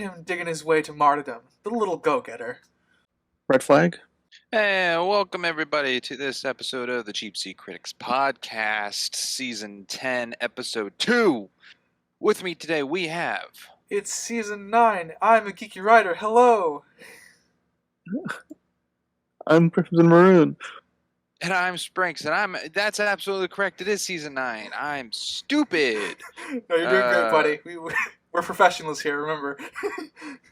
him digging his way to martyrdom. The little go-getter. Red flag? And welcome everybody to this episode of the Cheap Seat Critics Podcast, Season 10, Episode 2. With me today we have... It's Season 9. I'm a geeky writer. Hello! I'm Crimson Maroon. And I'm Sprinks, and that's absolutely correct. It is Season 9. I'm stupid. No, you're doing great, buddy. We're professionals here, remember.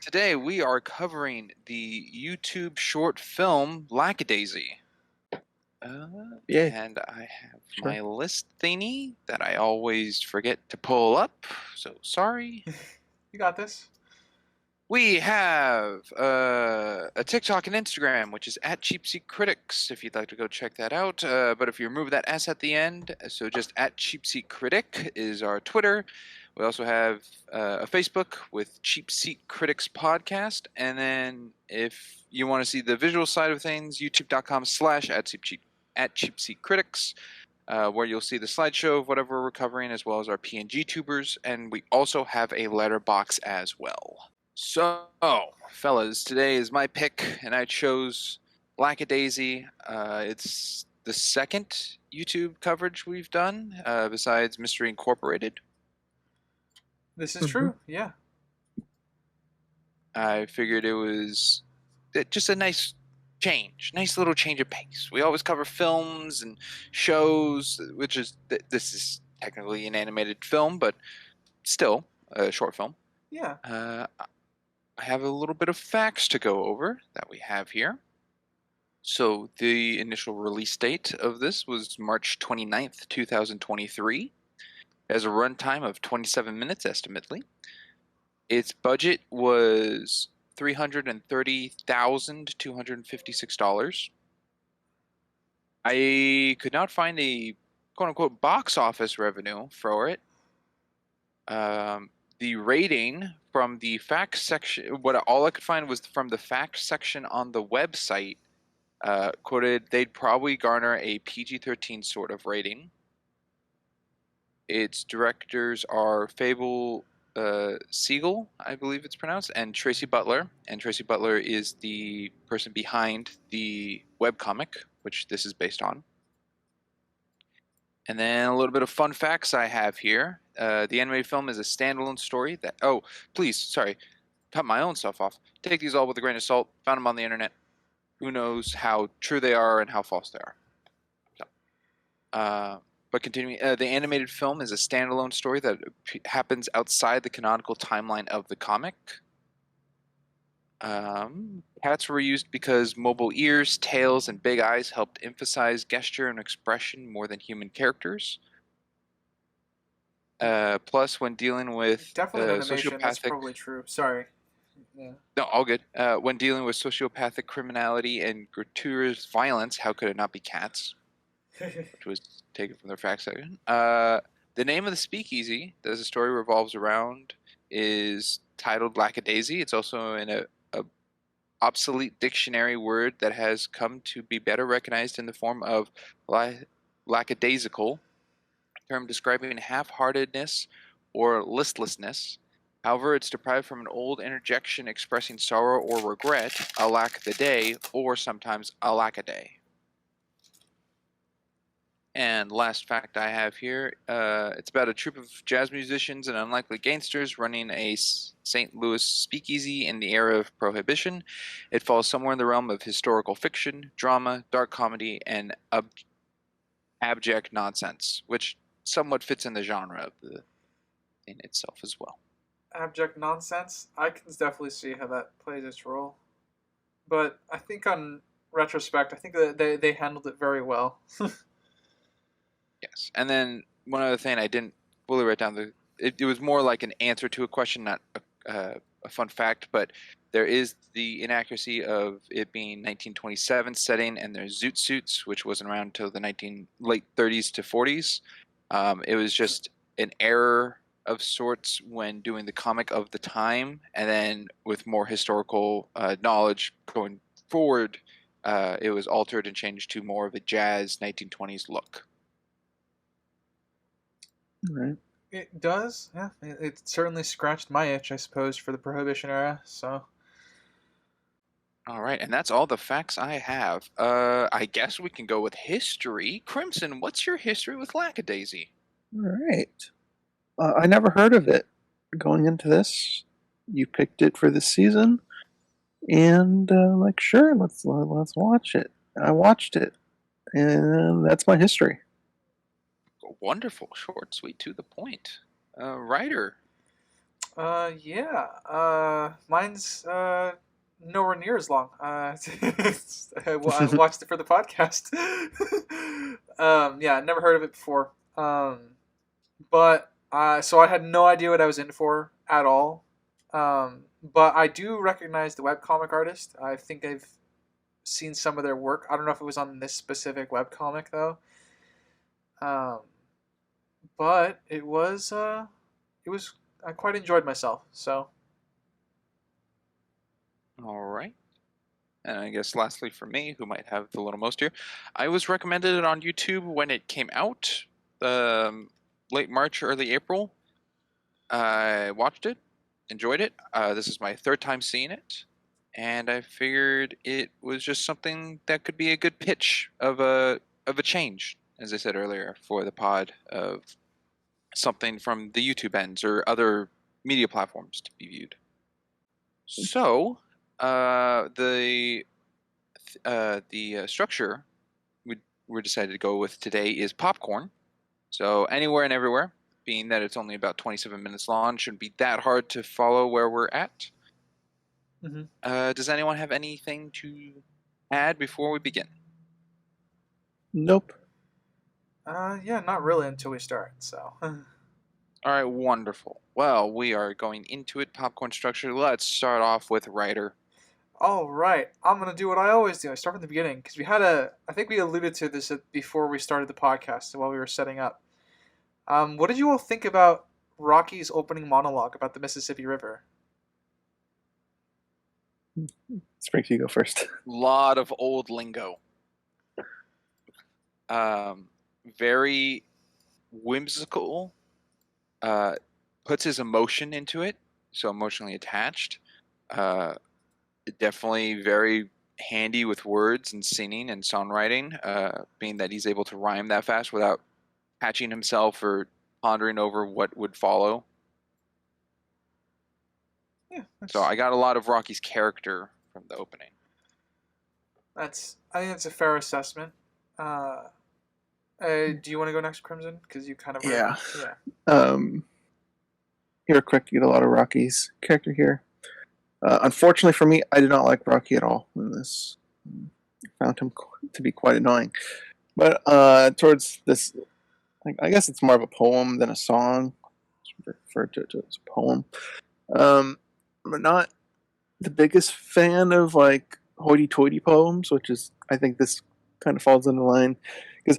Today we are covering the YouTube short film Lackadaisy. Yeah. And I have my list thingy that I always forget to pull up, so sorry. You got this. We have a TikTok and Instagram, which is at Cheap Seat Critics, if you'd like to go check that out. But if you remove that S at the end, so just at Cheap Seat Critic is our Twitter. We also have a Facebook with Cheap Seat Critics Podcast. And then if you want to see the visual side of things, youtube.com/at Cheap Seat Critics, where you'll see the slideshow of whatever we're covering, as well as our PNG tubers. And we also have a letterbox as well. So, fellas, today is my pick, and I chose Lackadaisy. It's the second YouTube coverage we've done, besides Mystery Incorporated. This is true, yeah. I figured it was just a nice little change of pace. We always cover films and shows, which is, this is technically an animated film, but still a short film. Yeah. I have a little bit of facts to go over that we have here. So the initial release date of this was March 29th, 2023. It has a runtime of 27 minutes, estimately. Its budget was $330,256. I could not find a quote-unquote box office revenue for it. The rating from the facts section, all I could find was from the facts section on the website, quoted they'd probably garner a PG-13 sort of rating. Its directors are Fable Siegel, I believe it's pronounced, and Tracy Butler. And Tracy Butler is the person behind the webcomic, which this is based on. And then a little bit of fun facts I have here. The animated film is a standalone story that... Oh, please, sorry. Cut my own stuff off. Take these all with a grain of salt. Found them on the internet. Who knows how true they are and how false they are. So, but continuing, the animated film is a standalone story that happens outside the canonical timeline of the comic. Cats were used because mobile ears, tails, and big eyes helped emphasize gesture and expression more than human characters. Plus, when dealing with Definitely animation, sociopathic... that's probably true. Sorry. Yeah. No, all good. When dealing with sociopathic criminality and gratuitous violence, how could it not be cats? Which was taken from their facts section. The name of the speakeasy that the story revolves around is titled Lackadaisy. It's also in a obsolete dictionary word that has come to be better recognized in the form of lackadaisical, a term describing half-heartedness or listlessness. However, it's derived from an old interjection expressing sorrow or regret, alack the day, or sometimes alackaday. And last fact I have here, it's about a troupe of jazz musicians and unlikely gangsters running a St. Louis speakeasy in the era of Prohibition. It falls somewhere in the realm of historical fiction, drama, dark comedy, and abject nonsense, which somewhat fits in the genre of the thing itself as well. Abject nonsense? I can definitely see how that plays its role. But I think on retrospect, I think that they handled it very well. Yes, and then one other thing I didn't fully write down. It was more like an answer to a question, not a fun fact, but there is the inaccuracy of it being 1927 setting, and there's zoot suits, which wasn't around until the late 30s to 40s. It was just an error of sorts when doing the comic of the time, and then with more historical knowledge going forward, it was altered and changed to more of a jazz 1920s look. Right. It does, yeah. It certainly scratched my itch, I suppose, for the Prohibition era. So, All right, and that's all the facts I have. I guess we can go with history. Crimson, what's your history with Lackadaisy? All right. I never heard of it. Going into this, you picked it for this season, and like, sure, let's watch it. I watched it, and that's my history. Wonderful, short, sweet, to the point. Writer. yeah. Mine's nowhere near as long. I watched it for the podcast. Yeah, never heard of it before. But so I had no idea what I was in for at all. But I do recognize the webcomic artist. I think I've seen some of their work. I don't know if it was on this specific webcomic though. Um, but it was I quite enjoyed myself. So All right. And I guess lastly for me, who might have the little most here, I was recommended it on YouTube when it came out, late March, early April. I watched it, enjoyed it. This is my third time seeing it, and I figured it was just something that could be a good pitch of a change, as I said earlier, for the pod, of something from the YouTube ends or other media platforms to be viewed. So, the structure we decided to go with today is popcorn. So anywhere and everywhere, being that it's only about 27 minutes long, shouldn't be that hard to follow where we're at. Does anyone have anything to add before we begin? Nope. yeah, not really until we start. So All right, wonderful. Well, we are going into it. Popcorn structure. Let's start off with writer. all right, I'm gonna do what I always do. I start from the beginning because we had I think we alluded to this before we started the podcast while we were setting up. What did you all think about Rocky's opening monologue about the Mississippi River? Springs, you go first. Lot of old lingo. Very whimsical. Puts his emotion into it, so emotionally attached. Definitely very handy with words and singing and songwriting, being that he's able to rhyme that fast without patching himself or pondering over what would follow. Yeah, So I got a lot of Rocky's character from the opening. I think that's a fair assessment. Do you want to go next, Crimson? Because you kind of Yeah. yeah. Here, quick, you get a lot of Rocky's character here. Unfortunately for me, I did not like Rocky at all in this. I found him to be quite annoying. But towards this, I guess it's more of a poem than a song. It's referred to as a poem. I'm not the biggest fan of like hoity-toity poems, which is, I think this kind of falls into line because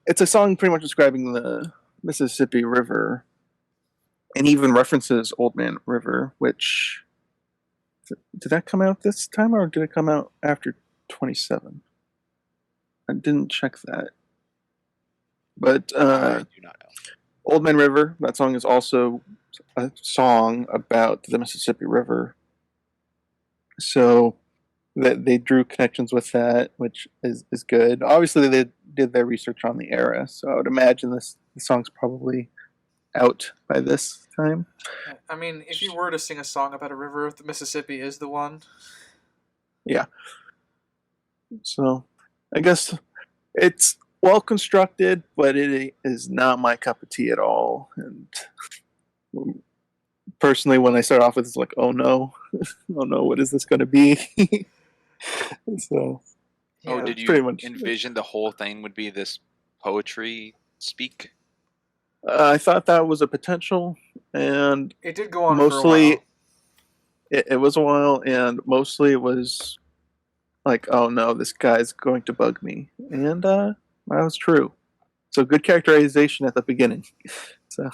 it's a song pretty much describing the Mississippi River, and even references Old Man River, which did that come out this time or did it come out after 27? I didn't check that. But I do not know. Old Man River, that song is also a song about the Mississippi River. So they drew connections with that, which is good. Obviously, they did their research on the era, so I would imagine the song's probably out by this time. I mean, if you were to sing a song about a river, the Mississippi is the one. Yeah. So I guess it's well constructed, but it is not my cup of tea at all. And personally, when I start off with, it's like, oh no, oh no, what is this going to be? So, Oh, did you pretty much envision the whole thing would be this poetry speak? I thought that was a potential, and It did go on mostly for a while. it was a while, and mostly it was like, oh no, this guy's going to bug me, and that was true. So good characterization at the beginning. So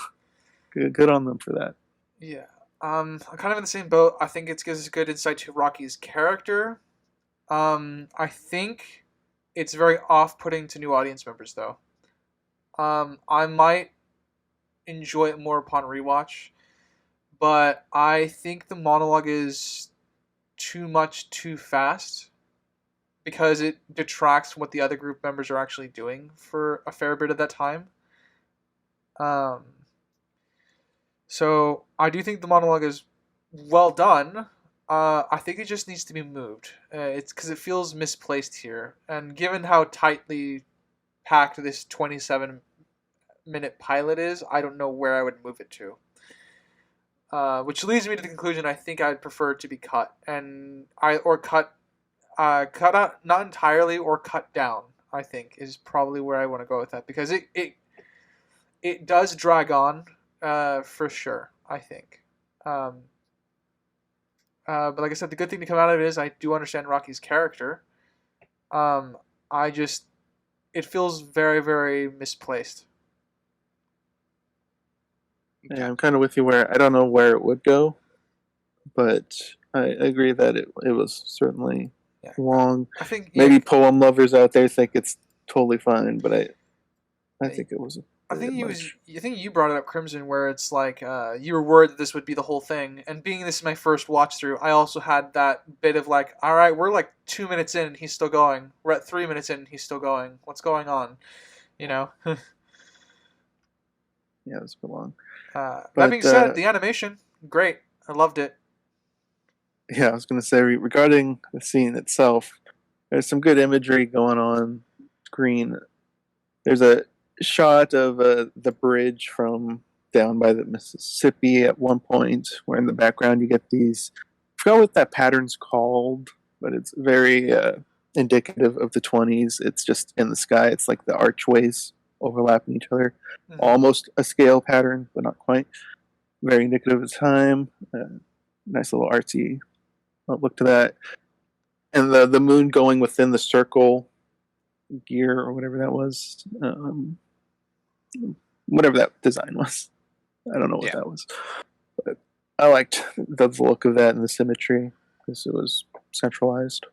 good on them for that. Yeah. I'm kind of in the same boat. I think it gives us good insight to Rocky's character. I think it's very off-putting to new audience members, though. I might enjoy it more upon rewatch. But I think the monologue is too much too fast because it detracts from what the other group members are actually doing for a fair bit of that time. Um, so I do think the monologue is well done. I think it just needs to be moved. It's because it feels misplaced here, and given how tightly packed this 27-minute pilot is, I don't know where I would move it to. Which leads me to the conclusion I think I'd prefer it to be cut and cut out, not entirely, or cut down. I think is probably where I want to go with that because it does drag on, for sure. I think. Um, but like I said, the good thing to come out of it is I do understand Rocky's character. Um, I just it feels very very misplaced. Yeah, I'm kind of with you where I don't know where it would go, but I agree that it was certainly Yeah. long. I think Maybe poem lovers out there think it's totally fine, but I think it was a I bit think much. I think you brought it up, Crimson, where it's like you were worried that this would be the whole thing. And being this is my first watch through, I also had that bit of like, all right, we're like 2 minutes in, and he's still going. We're at 3 minutes in, and he's still going. What's going on? You know. Yeah, it was a bit long. That being But said, the animation, great. I loved it. yeah, I was going to say regarding the scene itself, there's some good imagery going on screen. There's a shot of the bridge from down by the Mississippi at one point, where in the background you get these. I forgot what that pattern's called, but it's very indicative of the 20s. It's just in the sky. It's like the archways overlapping each other, Mhm. almost a scale pattern, but not quite. Very indicative of the time. Nice little artsy look to that, and the moon going within the circle gear or whatever that was. Whatever that design was. I don't know what Yeah. that was. But I liked the look of that and the symmetry because it was centralized.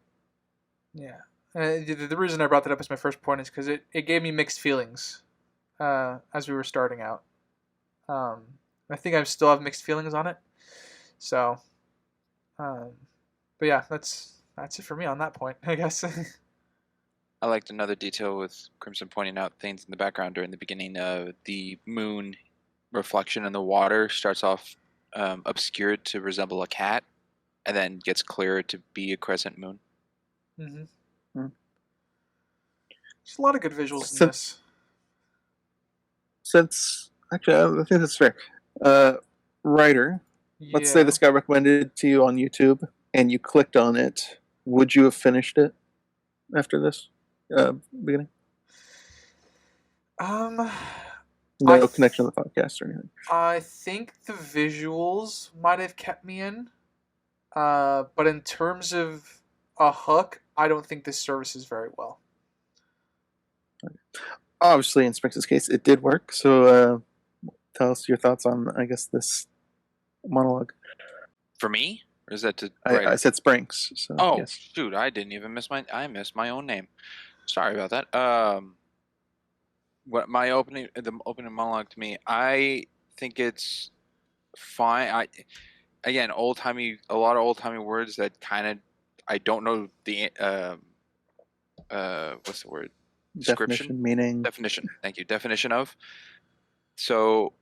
Yeah. The reason I brought that up as my first point is because it gave me mixed feelings as we were starting out. Um, I think I still have mixed feelings on it. So, um, but yeah, that's it for me on that point, I guess. I liked another detail with Crimson pointing out things in the background during the beginning. The moon reflection in the water starts off obscured to resemble a cat, and then gets clearer to be a crescent moon. Mm-hmm. Hmm. There's a lot of good visuals in Since, this. since actually, I think that's fair. Writer, let's say Yeah. this got recommended to you on YouTube and you clicked on it. Would you have finished it after this beginning? Um, I No connection to the podcast or anything. I think the visuals might have kept me in. But in terms of a hook, I don't think this services very well. Obviously, in Sprinx's case, it did work. So tell us your thoughts on, I guess, this monologue. For me, or is that to I said Sprinx. So Oh yes. shoot! I didn't even I missed my own name. Sorry about that. What the opening monologue to me, I think it's fine. Again, a lot of old timey words that kind of I don't know the what's the word? Definition, meaning. Definition. Thank you. Definition of. So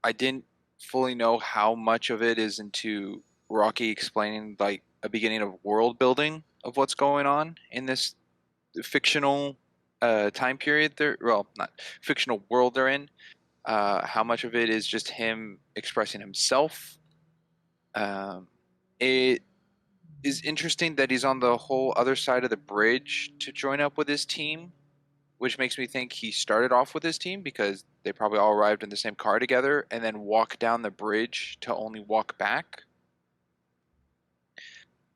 I didn't fully know how much of it is into Rocky explaining like a beginning of world building of what's going on in this fictional time period. Not fictional world they're in. How much of it is just him expressing himself? It is interesting that he's on the whole other side of the bridge to join up with his team, which makes me think he started off with his team because they probably all arrived in the same car together and then walked down the bridge to only walk back.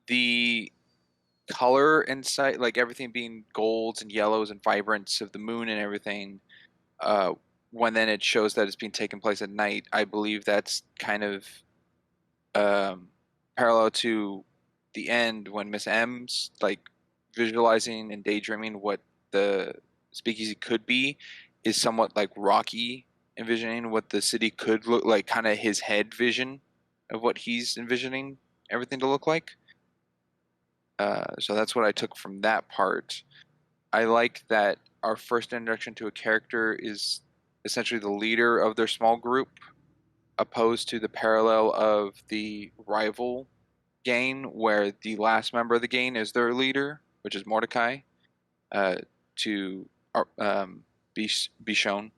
The color and sight, like everything being golds and yellows and vibrance of the moon and everything, when then it shows that it's being taken place at night, I believe that's kind of parallel to the end when Miss M's like visualizing and daydreaming what the speakeasy could be, is somewhat like Rocky envisioning what the city could look like, kind of his head vision of what he's envisioning everything to look like. So that's what I took from that part. I like that our first introduction to a character is essentially the leader of their small group, opposed to the parallel of the rival gang, where the last member of the gang is their leader, which is Mordecai, to be shown.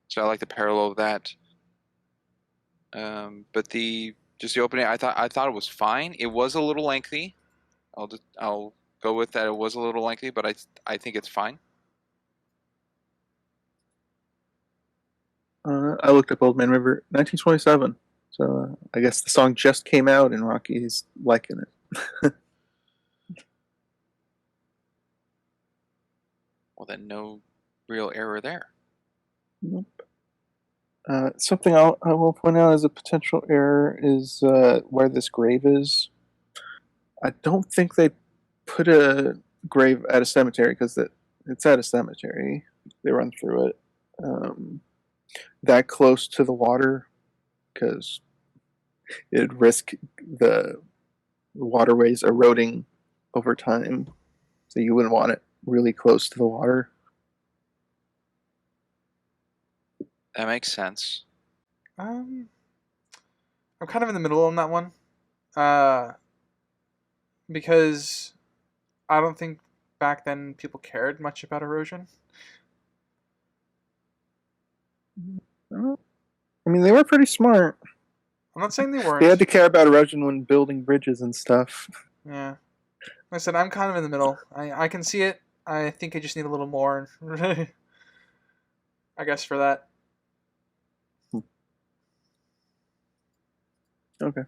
So I like the parallel of that. But the opening, I thought it was fine. It was a little lengthy. I'll go with that. It was a little lengthy, but I think it's fine. I looked up Old Man River, 1927. So I guess the song just came out, and Rocky's liking it. Well, then no real error there. Nope. Something I will point out as a potential error is where this grave is. I don't think they put a grave at a cemetery because it's at a cemetery. They run through it. That close to the water, because it'd risk the waterways eroding over time. So you wouldn't want it really close to the water. That makes sense. I'm kind of in the middle on that one. Because I don't think back then people cared much about erosion. I mean, they were pretty smart. I'm not saying they weren't. They had to care about erosion when building bridges and stuff. Yeah. Like I said, I'm kind of in the middle. I can see it. I think I just need a little more. I guess for that. Okay.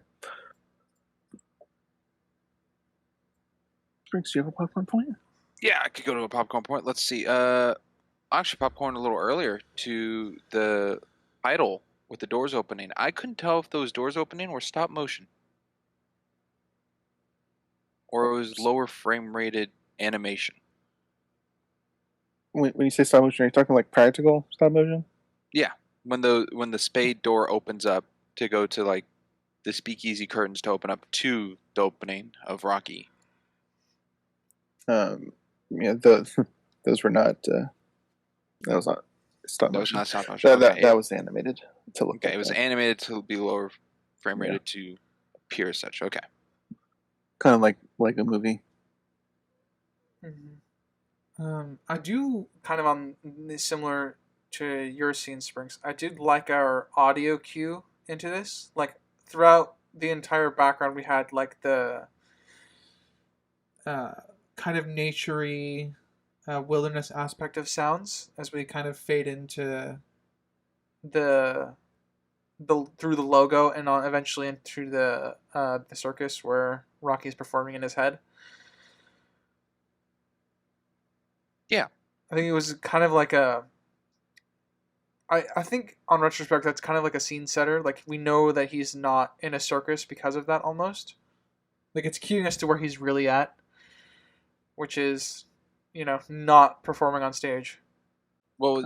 Drinks, do you have a popcorn point? Yeah, I could go to a popcorn point. Let's see. Actually, popcorn a little earlier to the title with the doors opening. I couldn't tell if those doors opening were stop motion or it was lower frame rated animation. When you say stop motion, are you talking like practical stop motion? Yeah, when the spade door opens up to go to like the speakeasy curtains to open up to the opening of Rocky. Yeah, those were not. That was not stop motion. That was not stop motion. That was animated to look. Okay, it was animated to be lower frame rated to appear as such. Okay. Kind of like a movie. Mm-hmm. I do kind of on similar to your scene, Springs. I did like our audio cue into this. Like throughout the entire background, we had like the kind of naturey wilderness aspect of sounds as we kind of fade into the through the logo and on eventually into the circus where Rocky's performing in his head. Yeah, I think it was kind of like a. I think on retrospect that's kind of like a scene setter. Like we know that he's not in a circus because of that almost. Like it's cueing us to where he's really at, which is, not performing on stage. Well,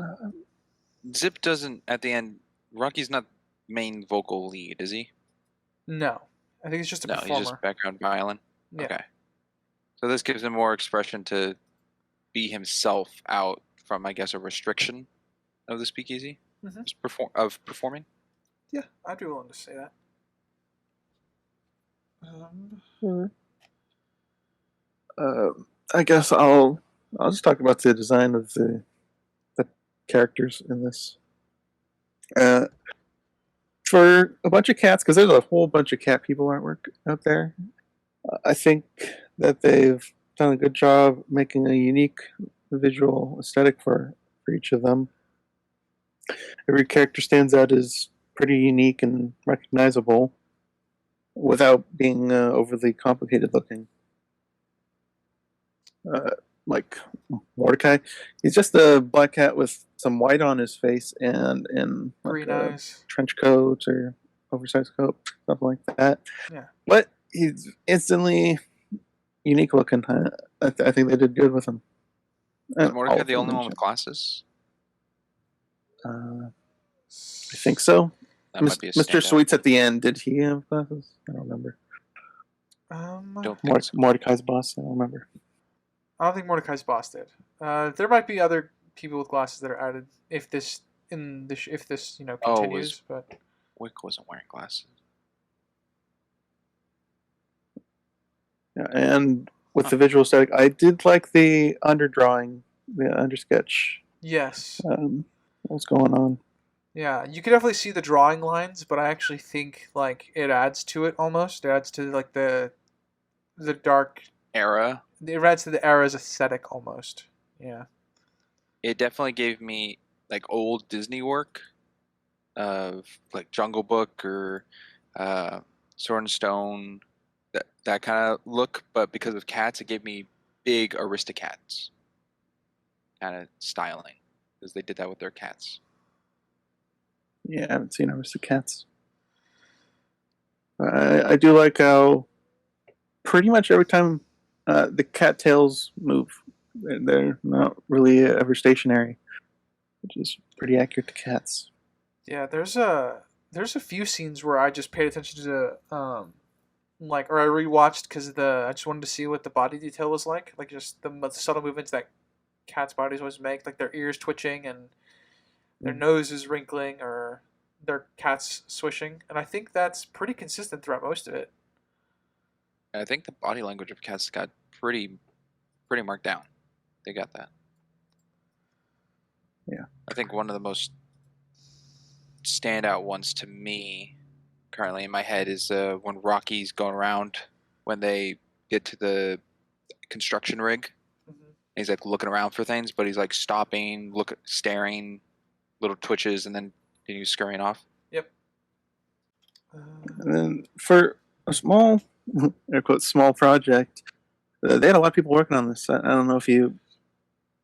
Zip doesn't at the end. Rocky's not main vocal lead, is he? No, I think he's just a performer. He's just background violin. Yeah. Okay, so this gives him more expression to be himself out from, I guess, a restriction of the speakeasy of performing. Yeah, I'd be willing to say that. I guess I'll just talk about the design of the characters in this. For a bunch of cats, because there's a whole bunch of cat people artwork out there, I think that they've done a good job making a unique visual aesthetic for each of them. Every character stands out as pretty unique and recognizable without being overly complicated looking. Like Mordecai, he's just a black cat with some white on his face and green like eyes, trench coat or oversized coat, something like that. Yeah, but he's instantly unique looking. I think they did good with him. Is Mordecai the only one with glasses? I think so. That might be a Mr. standout. Sweets at the end. Did he have glasses? I don't remember. Don't think so. Mordecai's boss. I don't remember. I don't think Mordecai's boss did. There might be other people with glasses that are added if this continues. But Wick wasn't wearing glasses. Yeah, and with the visual aesthetic, I did like the underdrawing, the undersketch. yes, What's going on? yeah, you can definitely see the drawing lines, but I actually think like it adds to it almost. It adds to like the dark. Era. It adds to the era's aesthetic almost. Yeah. It definitely gave me like old Disney work of like Jungle Book or Sword and Stone, that kind of look. But because of cats, it gave me big Aristocats kind of styling because they did that with their cats. Yeah, I haven't seen Aristocats. I do like how pretty much every time the cattails move, they're not really ever stationary, which is pretty accurate to cats. Yeah, there's a few scenes where I just paid attention to or I rewatched because I just wanted to see what the body detail was like just the subtle movements that cats' bodies always make, like their ears twitching and their noses wrinkling or their cats swishing, and I think that's pretty consistent throughout most of it. And I think the body language of cats got pretty marked down. They got that. Yeah. I think one of the most standout ones to me currently in my head is when Rocky's going around when they get to the construction rig. Mm-hmm. He's like looking around for things, but he's like stopping, staring, little twitches, and then he's scurrying off. Yep. And then for a small, air quotes, small project, they had a lot of people working on this. I don't know if you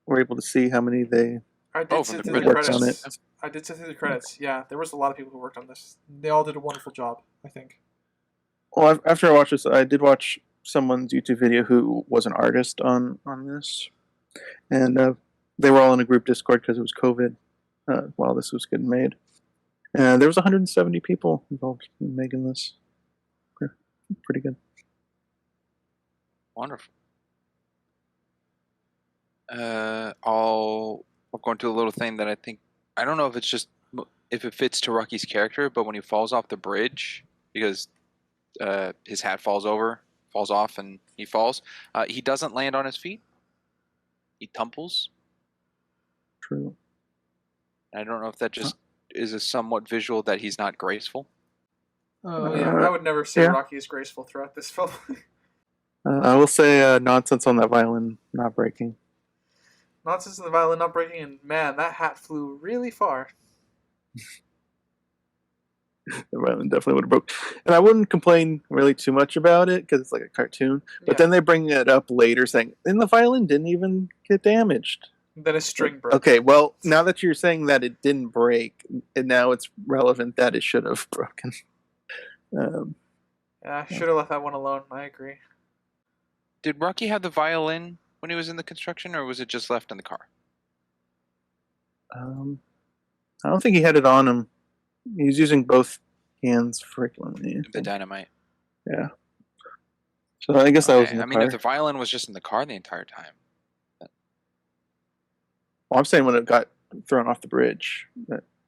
were able to see how many they I did sit through the worked on credits. it. I did sit through the credits. Yeah, there was a lot of people who worked on this. They all did a wonderful job, I think. Well, after I watched this, I did watch someone's YouTube video who was an artist on this, and they were all in a group Discord because it was COVID while this was getting made. And there was 170 people involved in making this. Pretty good. Wonderful. I'll go into a little thing that I don't know if it's just if it fits to Rocky's character, but when he falls off the bridge because his hat falls off, and he falls, he doesn't land on his feet. He tumbles. True. I don't know if that just is a somewhat visual that he's not graceful. Oh yeah, I would never say Rocky is graceful throughout this film. I will say nonsense on that violin not breaking. Nonsense on the violin not breaking, and man, that hat flew really far. The violin definitely would have broke. And I wouldn't complain really too much about it because it's like a cartoon. But then they bring it up later saying, and the violin didn't even get damaged. Then a string broke. Okay, well, now that you're saying that it didn't break, and now it's relevant that it should have broken. I should have left that one alone. I agree. Did Rocky have the violin when he was in the construction, or was it just left in the car? I don't think he had it on him. He was using both hands frequently. The dynamite. Yeah. So I guess that was in the car. If the violin was just in the car the entire time. Well, I'm saying when it got thrown off the bridge.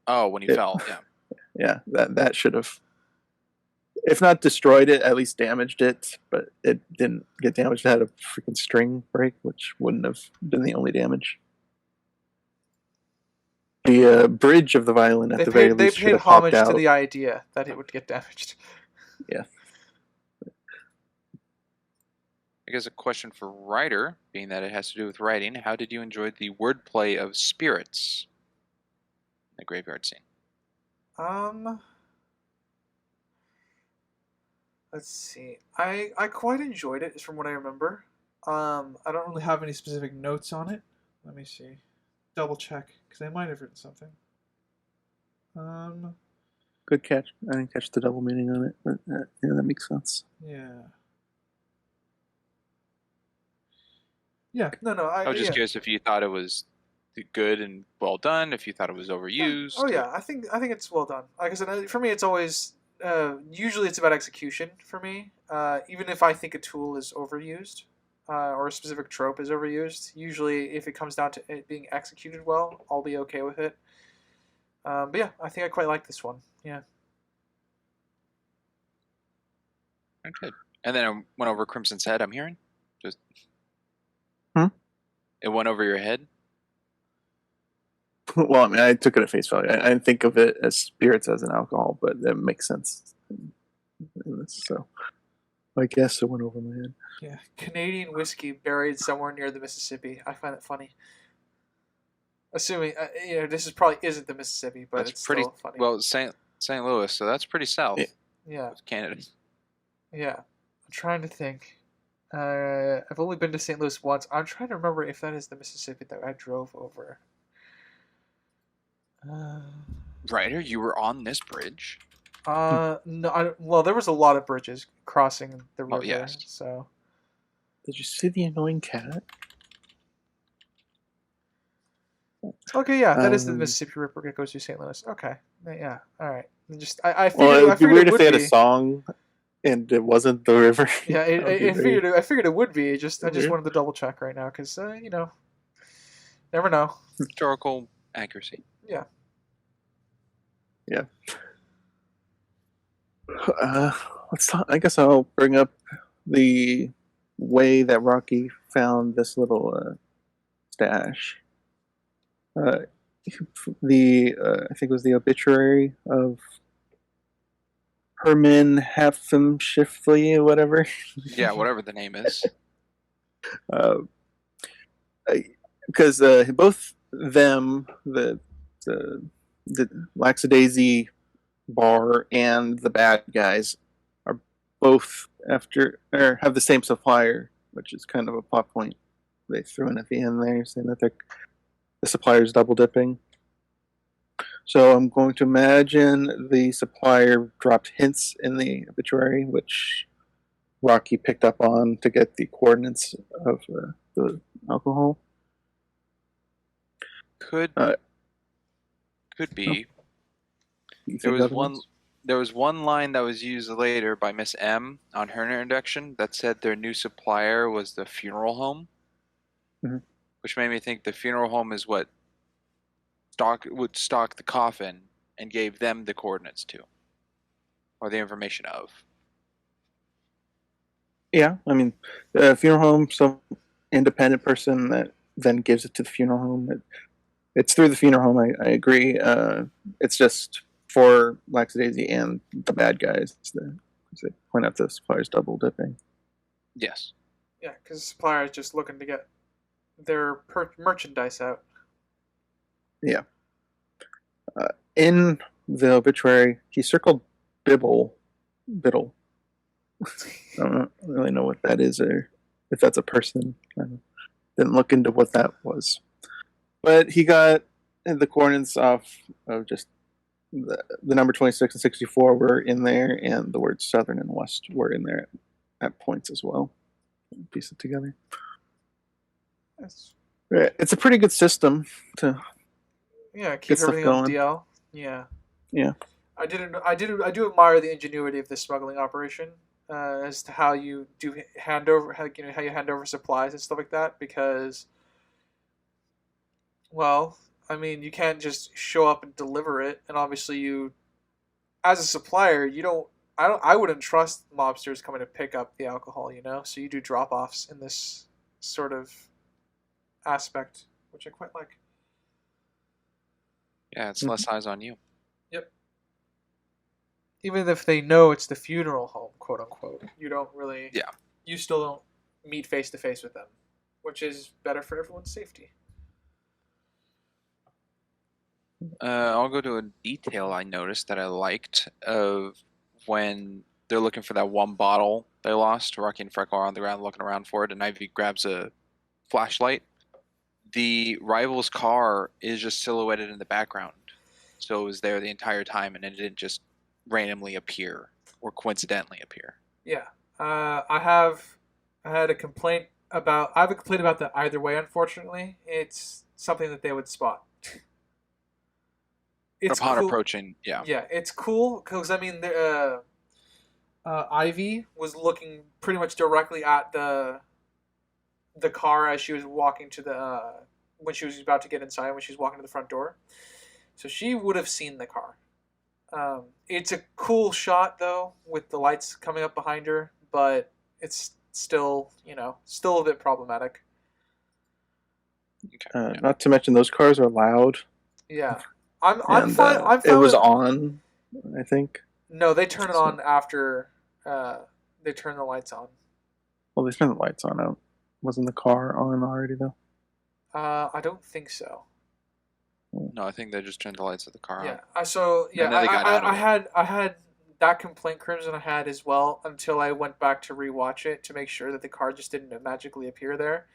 When he fell, yeah. Yeah, that should have, if not destroyed it, at least damaged it. But it didn't get damaged. It had a freaking string break, which wouldn't have been the only damage. The bridge of the violin at the very least should have popped out. They paid homage to the idea that it would get damaged. Yeah. I guess a question for writer, being that it has to do with writing, how did you enjoy the wordplay of spirits in the graveyard scene? Let's see. I quite enjoyed it, from what I remember. I don't really have any specific notes on it. Let me see. Double check, because I might have written something. Good catch. I didn't catch the double meaning on it, but yeah, that makes sense. Yeah. Yeah, no. I was just curious if you thought it was good and well done. If you thought it was overused. Oh yeah, I think it's well done. Like I said, for me, it's always usually it's about execution for me. Even if I think a tool is overused or a specific trope is overused, usually if it comes down to it being executed well, I'll be okay with it. But yeah, I think I quite like this one. Yeah. Okay. And then it went over Crimson's head. I'm hearing. Just. It went over your head. Well, I mean, I took it at face value. I didn't think of it as spirits as an alcohol, but that makes sense. So, I guess it went over my head. Yeah, Canadian whiskey buried somewhere near the Mississippi. I find it funny. Assuming this is probably isn't the Mississippi, but it's pretty still funny. well. St. Louis, so that's pretty south. Yeah. Canada. Yeah, I'm trying to think. I've only been to St. Louis once. I'm trying to remember if that is the Mississippi that I drove over. Ryder, you were on this bridge. No. Well, there was a lot of bridges crossing the river. Oh, yes. So. Did you see the annoying cat? Okay, yeah, that is the Mississippi River that goes through St. Louis. Okay, yeah, all right. I figured. Well, it would be weird if they had be. a song, and it wasn't the river. Yeah, I figured it would be. I just wanted to double check right now because never know. Historical accuracy. Yeah. Yeah. Let's talk. I guess I'll bring up the way that Rocky found this little stash. I think it was the obituary of Herman Halfham Shifley or whatever. Yeah, whatever the name is. Because both them, the Lackadaisy bar and the bad guys are both have the same supplier, which is kind of a plot point they threw in at the end there, saying that the supplier's double dipping. So I'm going to imagine the supplier dropped hints in the obituary, which Rocky picked up on to get the coordinates of the alcohol. Could be. Oh. There was one line that was used later by Miss M on her introduction that said their new supplier was the funeral home. Mm-hmm. Which made me think the funeral home is what would stock the coffin and gave them the coordinates to, or the information of. Yeah, I mean, the funeral home, some independent person that then gives it to the funeral home. It's through the funeral home, I agree. It's just for Lackadaisy and the bad guys. They point out the supplier's double dipping. Yes. Yeah, because the supplier is just looking to get their merchandise out. Yeah. In the obituary, he circled Biddle. I don't really know what that is, or if that's a person. I didn't look into what that was. But he got the coordinates off of just the number 26 and 64 were in there, and the words Southern and West were in there at points as well. Piece it together. It's a pretty good system to keep everything on DL. Yeah. I do admire the ingenuity of this smuggling operation as to how you do hand over how you hand over supplies and stuff like that, because well, I mean, you can't just show up and deliver it, and obviously you as a supplier, I wouldn't trust mobsters coming to pick up the alcohol, so you do drop-offs in this sort of aspect, which I quite like. Yeah, it's less eyes on you. Yep. Even if they know it's the funeral home, quote unquote, you don't really. Yeah. You still don't meet face to face with them, which is better for everyone's safety. I'll go to a detail I noticed that I liked of when they're looking for that one bottle they lost. Rocky and Freckle are on the ground looking around for it, and Ivy grabs a flashlight. The rival's car is just silhouetted in the background, so it was there the entire time, and it didn't just randomly appear or coincidentally appear. Yeah, I have a complaint about that either way. Unfortunately, it's something that they would spot. It's Upon cool. approaching, yeah. Yeah, it's cool because I mean, Ivy was looking pretty much directly at the car as she was walking to the when she was about to get inside when she was walking to the front door. So she would have seen the car. It's a cool shot though, with the lights coming up behind her, but it's still still a bit problematic. Okay. Yeah. Not to mention those cars are loud. Yeah, I'm And fine. I'm fine. it was with, on, I think. No, they turn it So- on after they turn the lights on. Well, they turned the lights on out. Wasn't the car on already though? I don't think so. No, I think they just turned the lights of the car on. Yeah. And then they got out of it. I had that complaint Crimson I had as well until I went back to rewatch it to make sure that the car just didn't magically appear there.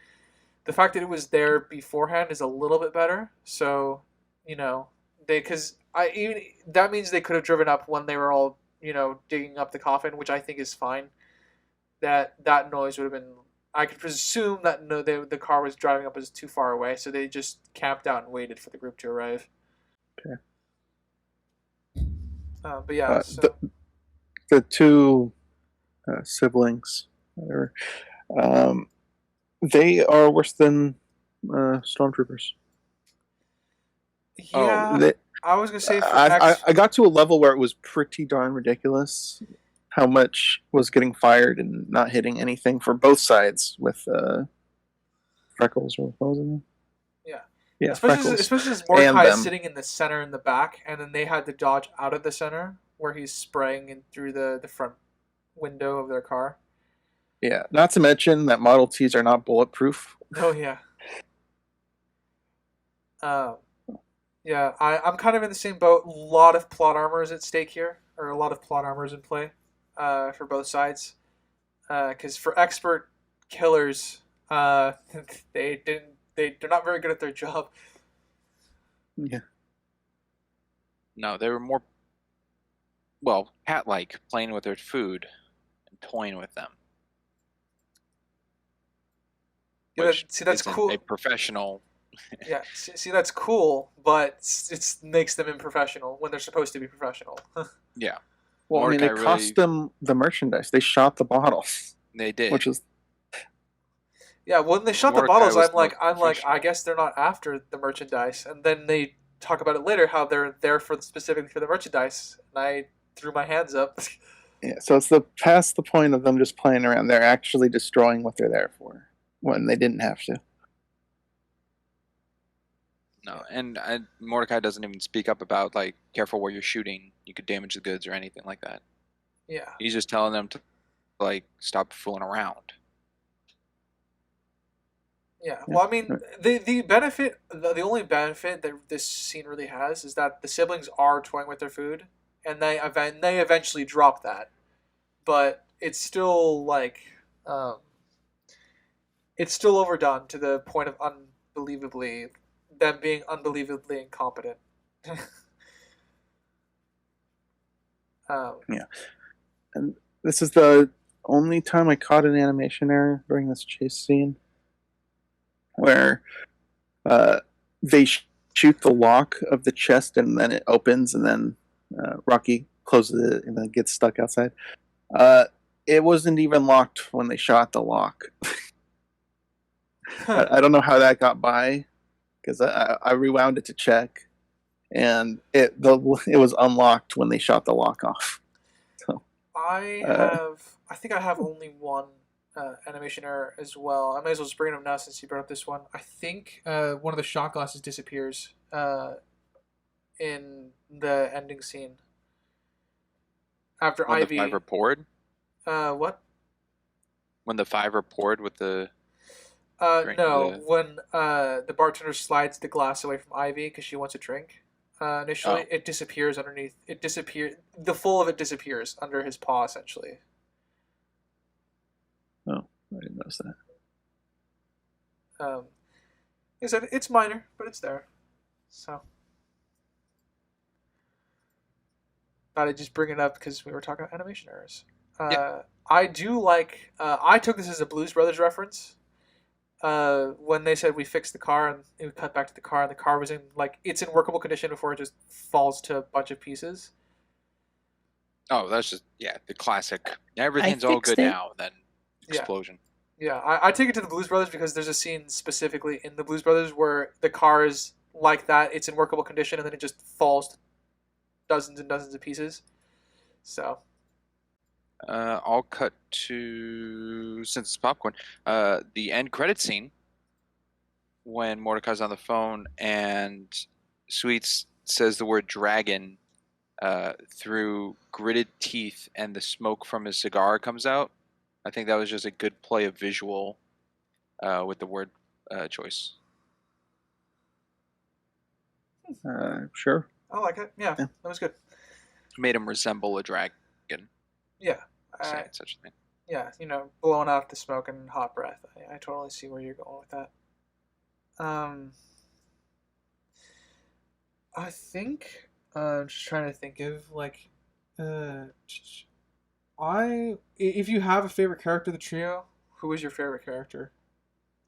The fact that it was there beforehand is a little bit better. So, that means they could have driven up when they were all digging up the coffin, which I think is fine. That noise would have been. I could presume that the car was driving up was too far away, so they just camped out and waited for the group to arrive. Okay. But yeah, the two siblings, whatever, they are worse than stormtroopers. yeah. I was gonna say I got to a level where it was pretty darn ridiculous how much was getting fired and not hitting anything for both sides with Freckles or what was it? Yeah, especially as Mordecai's sitting in the center in the back, and then they had to dodge out of the center where he's spraying in through the front window of their car. Yeah, not to mention that Model Ts are not bulletproof. Oh yeah. Yeah, I'm kind of in the same boat. A lot of plot armor is at stake here, or a lot of plot armor is in play for both sides. Because for expert killers, they're not very good at their job. Yeah. No, they were more, cat-like, playing with their food and toying with them. Yeah, that's cool. A professional. Yeah, see, that's cool, but it makes them unprofessional when they're supposed to be professional. Yeah. Well, Mordecai, I mean, it cost them the merchandise. They shot the bottles. They did. Which is. Yeah, when they shot the bottles, I'm like, I guess they're not after the merchandise, and then they talk about it later how they're there specifically for the merchandise, and I threw my hands up. Yeah, so it's past the point of them just playing around. They're actually destroying what they're there for when they didn't have to. No, and Mordecai doesn't even speak up about, like, careful where you're shooting. You could damage the goods or anything like that. Yeah. He's just telling them to, like, stop fooling around. Yeah, well, I mean, the benefit, the only benefit that this scene really has is that the siblings are toying with their food, and they eventually drop that, but it's still like, it's still overdone to the point of them being unbelievably incompetent. Yeah, and this is the only time I caught an animation error during this chase scene, where they shoot the lock of the chest and then it opens and then Rocky closes it and then gets stuck outside. It wasn't even locked when they shot the lock. I don't know how that got by, because I rewound it to check, and it was unlocked when they shot the lock off. So I think I have only one animation error as well. I may as well just bring it up now since you brought up this one. I think one of the shot glasses disappears in the ending scene after when Ivy. The fiver poured. What? When the fiver poured with the. No, when the bartender slides the glass away from Ivy because she wants a drink. Initially, it disappears underneath. The full of it disappears under his paw, essentially. Oh, I didn't notice that. It's minor, but it's there. So, thought I'd just bring it up because we were talking about animation errors. I do like. I took this as a Blues Brothers reference. when they said we fixed the car and it would cut back to the car and the car was in like it's in workable condition before it just falls to a bunch of pieces. Oh, that's just the classic. Everything's I all fixed good it. now. Then Yeah. explosion. Yeah, I take it to the Blues Brothers because there's a scene specifically in the Blues Brothers where the car is like that. It's in workable condition and then it just falls to dozens and dozens of pieces. So I'll cut to, since it's popcorn, the end credit scene when Mordecai's on the phone and Sweets says the word dragon through gritted teeth and the smoke from his cigar comes out. I think that was just a good play of visual with the word choice. Sure. I like it. Yeah, that was good. Made him resemble a dragon. Yeah, Saying such a thing. yeah, blowing out the smoke and hot breath. I totally see where you're going with that. I think I'm just trying to think of like, if you have a favorite character of the trio, who is your favorite character?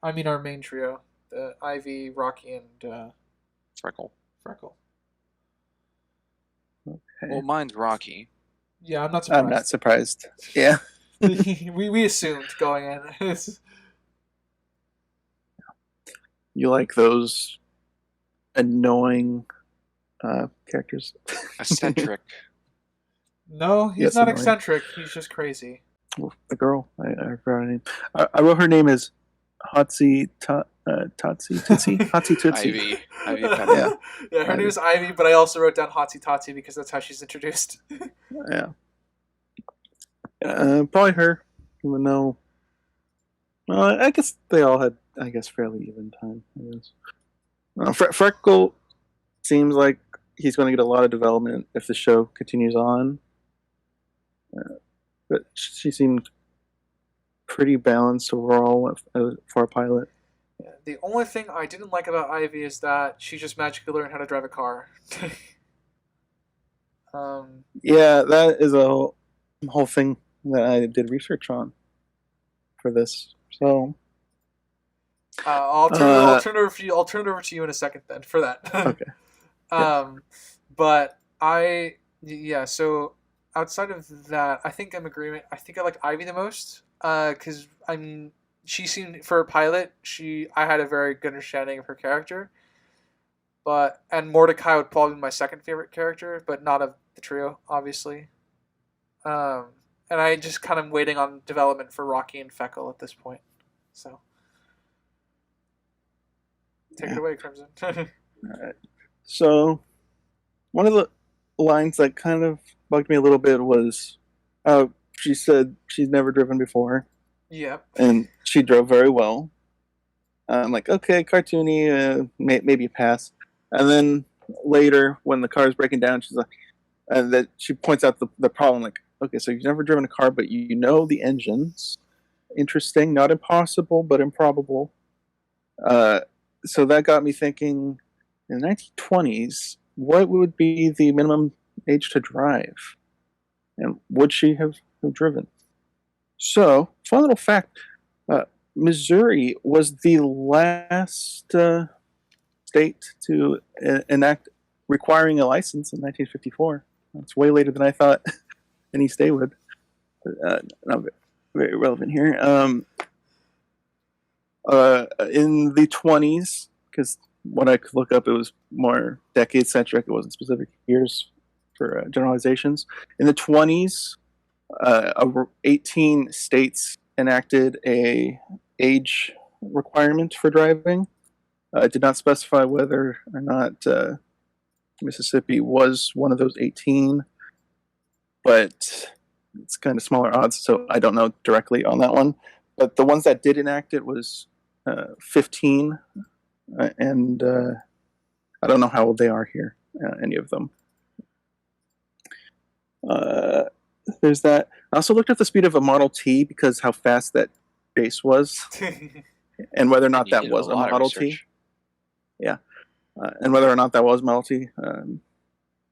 I mean, our main trio, the Ivy, Rocky, and Freckle. Freckle. Okay. Well, mine's Rocky. Yeah, I'm not surprised. I'm not surprised. Yeah. we assumed going in. You like those annoying characters? Eccentric. No, he's Yes, not annoying. eccentric. He's just crazy. The girl, I forgot her name. I wrote her name as Hotzi Tootsie. Hotzi Tootsie. Ivy Yeah. Yeah, her Ivy. name is Ivy, but I also wrote down Hotsy Totsy because that's how she's introduced. Yeah. Probably her, even though. Well, I guess they all had, fairly even time. I guess. Freckle seems like he's going to get a lot of development if the show continues on. But she seemed pretty balanced overall for a pilot. Yeah, the only thing I didn't like about Ivy is that she just magically learned how to drive a car. Yeah, that is a whole thing that I did research on for this. So I'll turn it over for you. I'll turn it over to you in a second then for that. Okay. But so outside of that, I think I'm agreement. I think I like Ivy the most. Because I mean, she seemed for a pilot. I had a very good understanding of her character. And Mordecai would probably be my second favorite character, but not of the trio, obviously. And I just kind of waiting on development for Rocky and Feckle at this point. So take it away, Crimson. All right. So one of the lines that kind of bugged me a little bit was she said she's never driven before. Yep. And she drove very well. I'm like, okay, cartoony, maybe pass. And then later, when the car is breaking down, she's like, and that she points out the problem. Like, okay, so you've never driven a car, but you know the engines. Interesting, not impossible, but improbable. So that got me thinking. In the 1920s, what would be the minimum age to drive, and would she have driven? So, fun little fact: Missouri was the last state to enact requiring a license in 1954. That's way later than I thought any state would. Not very relevant here. In the 20s, because what I could look up, it was more decade-centric. It wasn't specific years for generalizations. In the 20s, 18 states enacted a age requirement for driving. It did not specify whether or not Mississippi was one of those 18, but it's kind of smaller odds, so I don't know directly on that one. But the ones that did enact it was 15, and I don't know how old they are here, any of them. There's that. I also looked at the speed of a Model T because how fast that chase was, and whether or not that was a Model T. Yeah, and whether or not that was Model T, and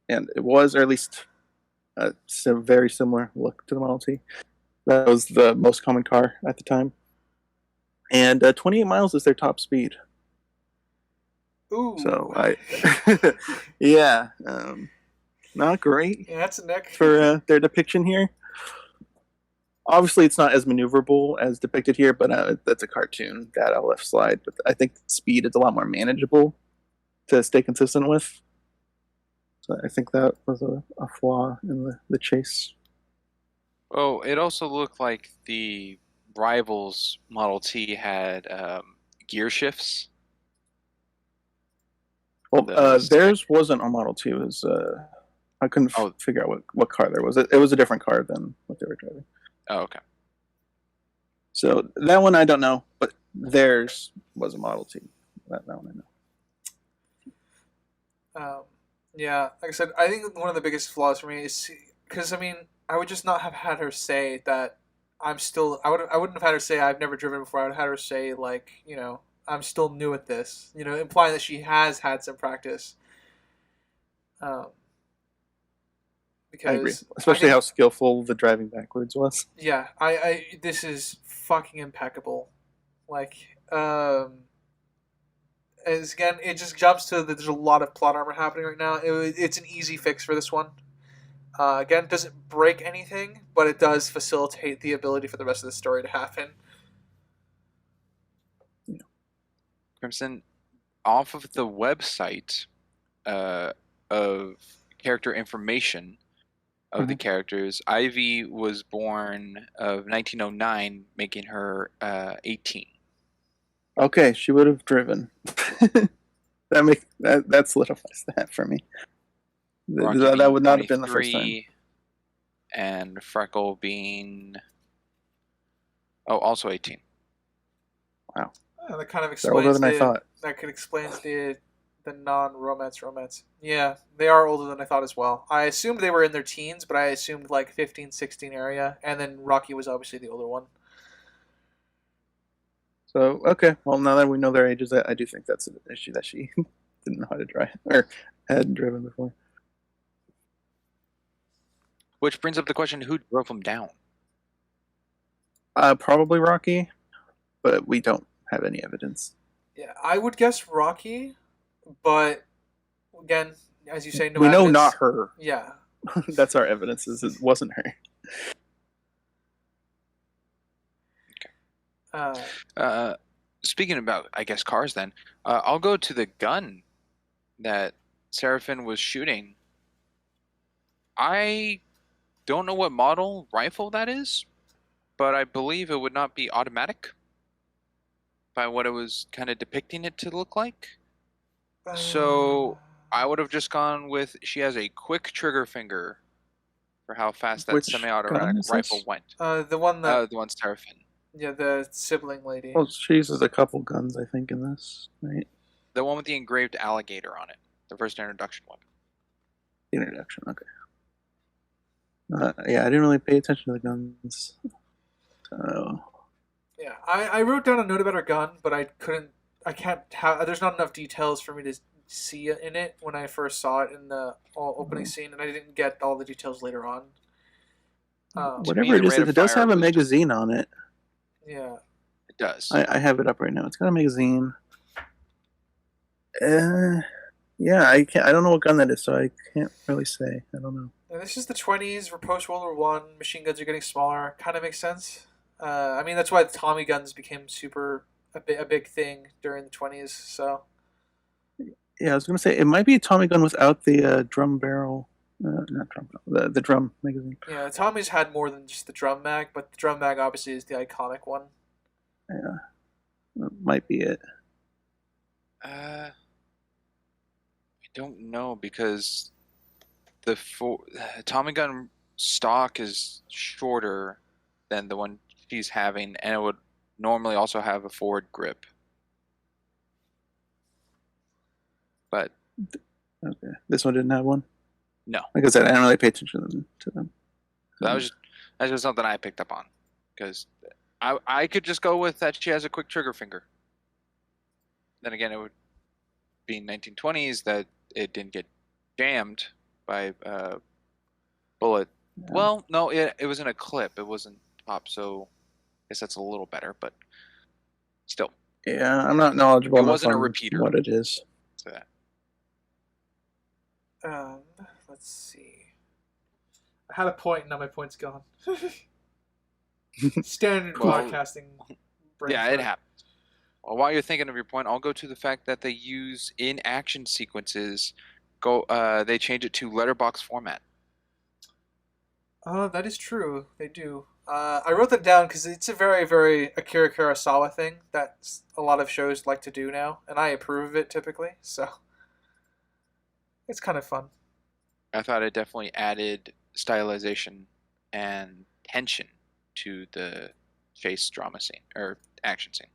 it was, or at least a very similar look to the Model T. That was the most common car at the time. and 28 miles is their top speed. Ooh. So yeah, not great Yeah, that's a neck. for their depiction here. Obviously, it's not as maneuverable as depicted here, but that's a cartoon that I'll left slide. But I think the speed is a lot more manageable to stay consistent with. So I think that was a flaw in the chase. Oh, it also looked like the rivals Model T had gear shifts. Well, The theirs wasn't a Model 2. It was I couldn't Oh, figure out what car there was. It was a different car than what they were driving. oh, okay. So that one I don't know, but theirs was a Model T. That one I know. Yeah, like I said, I think one of the biggest flaws for me is because I mean, I would just not have had her say that I'm still. I wouldn't have had her say I've never driven before. I would have had her say like, I'm still new at this. Implying that she has had some practice. Um, I agree, because I especially think, how skillful the driving backwards was. yeah, this is fucking impeccable. Like, as again, it just jumps to that there's a lot of plot armor happening right now. It's an easy fix for this one. Again, it doesn't break anything, but it does facilitate the ability for the rest of the story to happen. Crimson, off of the website of character information of the characters, Ivy was born of 1909, making her 18. Okay, she would have driven. that solidifies that for me. That would not have been the first time. And Freckle being also 18. Wow. That kind of They're older explains than I thought. That could explains the non-romance. Yeah, they are older than I thought as well. I assumed they were in their teens, but I assumed like 15, 16 area, and then Rocky was obviously the older one. So, okay, well, now that we know their ages, I do think that's an issue that she didn't know how to drive or hadn't driven before. Which brings up the question, who drove them down? Probably Rocky, but we don't have any evidence. Yeah, I would guess Rocky, but again, as you say, no we evidence. know not her. Yeah. That's our evidence, is it wasn't her. Speaking about, I guess, cars then, I'll go to the gun that Seraphin was shooting. I don't know what model rifle that is, but I believe it would not be automatic by what it was kind of depicting it to look like. So I would have just gone with she has a quick trigger finger for how fast that semi-automatic rifle went. The one that the one Seraphin. Yeah, the sibling lady. Well, she uses a couple guns, I think, in this, right? The one with the engraved alligator on it. The first introduction one. Introduction, okay. Yeah, I didn't really pay attention to the guns. So. Yeah, I wrote down a note about her gun, but I can't have. There's not enough details for me to see in it when I first saw it in the opening scene, and I didn't get all the details later on. Whatever it is, it does have a magazine on it. Yeah, it does. I have it up right now. It's got a magazine. Yeah, I can't. I don't know what gun that is, so I can't really say. I don't know. And this is the 20s. We're post World War I. Machine guns are getting smaller. Kind of makes sense. I mean, that's why the Tommy guns became a big thing during the 20s. So. Yeah, I was gonna say it might be a Tommy gun without the drum barrel. Not drum barrel. The drum magazine. Yeah, Tommy's had more than just the drum mag, but the drum mag obviously is the iconic one. Yeah, that might be it. I don't know because the Tommy gun stock is shorter than the one she's having, and it would normally also have a forward grip. But okay, this one didn't have one. No, like I said, I didn't really pay attention to them. That's just something I picked up on because I could just go with that she has a quick trigger finger. Then again, it would be 1920s that it didn't get jammed by bullet. Yeah. Well, no, it was in a clip. It wasn't top, so I guess that's a little better. But Still, Yeah, I'm not knowledgeable it enough wasn't a on repeater. what it is. So that. Um, let's see. I had a point, and now my point's gone. Standard Well, podcasting brain Yeah, it fart. happens. Well, while you're thinking of your point, I'll go to the fact that they use in action sequences. They change it to letterbox format. Oh, that is true. They do. I wrote that down because it's a very, very Akira Kurosawa thing that a lot of shows like to do now, and I approve of it typically. So it's kind of fun. I thought it definitely added stylization and tension to the chase drama scene or action scene.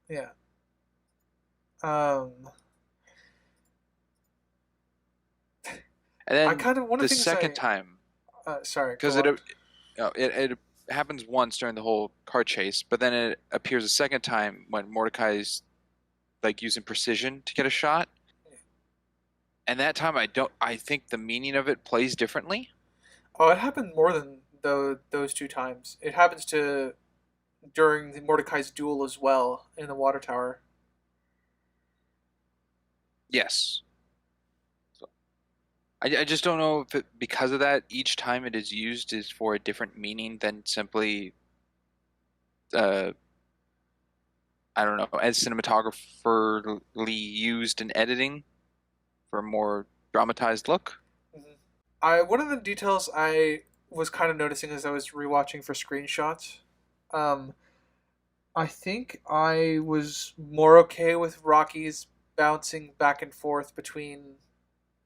Yeah. Um, And I then kind of one of the the things second I. time, Sorry, because go on. it happens once during the whole car chase, but then it appears a second time when Mordecai's like using precision to get a shot. And that time I think the meaning of it plays differently. Oh, it happened more than those two times. It happens to during the Mordecai's duel as well in the water tower. Yes. So I just don't know if because of that, each time it is used is for a different meaning than simply, uh, I don't know, as cinematographerly used in editing for a more dramatized look. Mm-hmm. I one of the details I was kind of noticing as I was rewatching for screenshots. Um, I think I was more okay with Rocky's bouncing back and forth between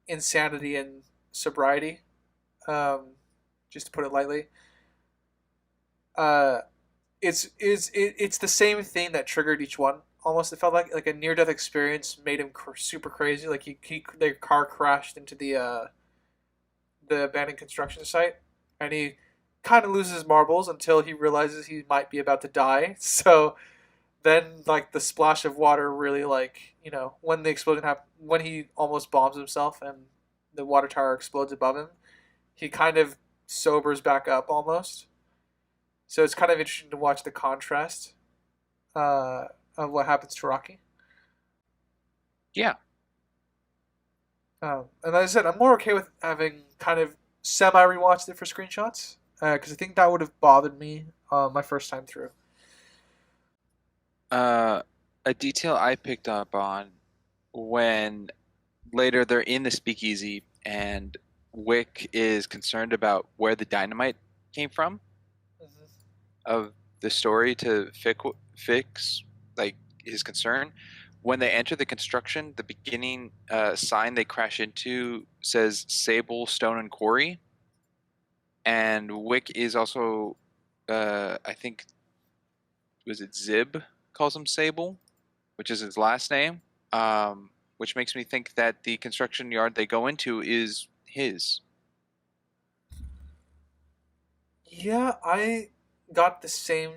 insanity and sobriety. Um, just to put it lightly. Uh, it's the same thing that triggered each one. Almost, it felt like a near death experience made him super crazy. Like he their car crashed into the abandoned construction site, and he kind of loses his marbles until he realizes he might be about to die. So then, like the splash of water, really when the explosion happened, when he almost bombs himself and the water tower explodes above him, he kind of sobers back up almost. So it's kind of interesting to watch the contrast uh, of what happens to Rocky. Yeah. And like I said, I'm more okay with having kind of semi rewatched it for screenshots because I think that would have bothered me my first time through. A detail I picked up on when later they're in the speakeasy and Wick is concerned about where the dynamite came from Mm-hmm. of the story to fix like his concern. When they enter the construction, the beginning sign they crash into says Sable, Stone, and Quarry. And Wick is also, I think, was it Zib calls him Sable, which is his last name, which makes me think that the construction yard they go into is his. Yeah, I got the same.